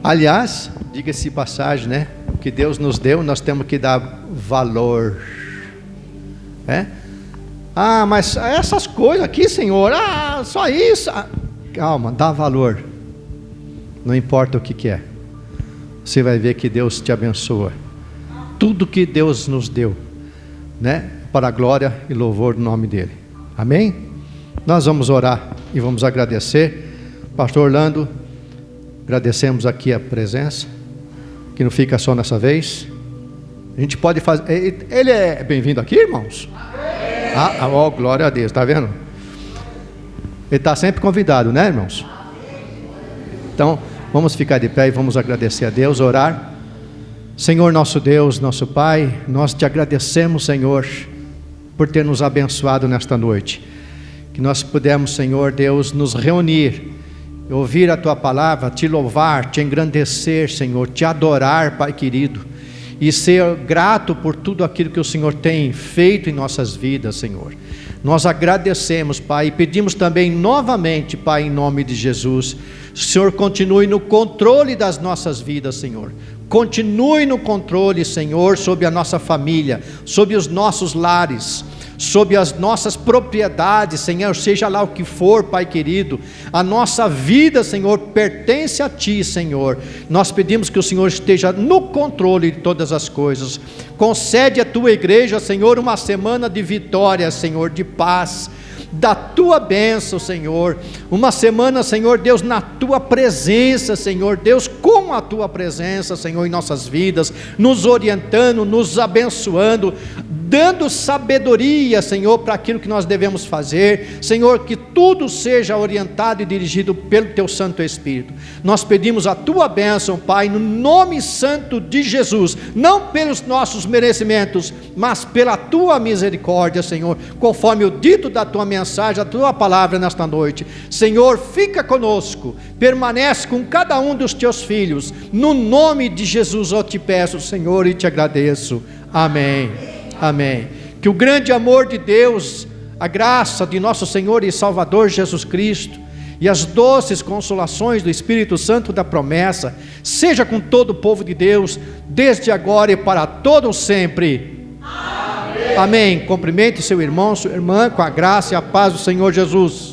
Aliás, diga-se de passagem, né? O que Deus nos deu, nós temos que dar valor. É? Ah, mas essas coisas aqui, Senhor, só isso. Calma, dá valor. Não importa o que é. Você vai ver que Deus te abençoa. Tudo que Deus nos deu, né? Para a glória e louvor do nome dEle. Amém? Nós vamos orar e vamos agradecer. Pastor Orlando, agradecemos aqui a presença, que não fica só nessa vez. A gente pode fazer. Ele é bem-vindo aqui, irmãos? Glória a Deus, está vendo? Ele está sempre convidado, né, irmãos? Então, vamos ficar de pé e vamos agradecer a Deus, orar. Senhor nosso Deus, nosso Pai, nós te agradecemos, Senhor, por ter nos abençoado nesta noite. Que nós pudemos, Senhor Deus, nos reunir, ouvir a Tua palavra, te louvar, te engrandecer, Senhor, te adorar, Pai querido. E ser grato por tudo aquilo que o Senhor tem feito em nossas vidas, Senhor. Nós agradecemos, Pai, e pedimos também novamente, Pai, em nome de Jesus, o Senhor continue no controle das nossas vidas, Senhor. Continue no controle, Senhor, sobre a nossa família, sobre os nossos lares, sobre as nossas propriedades, Senhor, seja lá o que for, Pai querido, a nossa vida, Senhor, pertence a Ti, Senhor. Nós pedimos que o Senhor esteja no controle de todas as coisas. Concede à Tua igreja, Senhor, uma semana de vitória, Senhor, de paz, da Tua bênção, Senhor, uma semana, Senhor Deus, na Tua presença, Senhor Deus, com a Tua presença, Senhor, em nossas vidas, nos orientando, nos abençoando, dando sabedoria, Senhor, para aquilo que nós devemos fazer, Senhor, que tudo seja orientado e dirigido pelo Teu Santo Espírito. Nós pedimos a Tua bênção, Pai, no nome santo de Jesus, não pelos nossos merecimentos, mas pela Tua misericórdia, Senhor, conforme o dito da Tua mensagem, a Tua palavra nesta noite. Senhor, fica conosco, permanece com cada um dos Teus filhos, no nome de Jesus eu te peço, Senhor, e te agradeço. Amém. Amém. Que o grande amor de Deus, a graça de nosso Senhor e Salvador Jesus Cristo, e as doces consolações do Espírito Santo da promessa seja com todo o povo de Deus, desde agora e para todo sempre. Amém. Amém. Cumprimente seu irmão, sua irmã, com a graça e a paz do Senhor Jesus.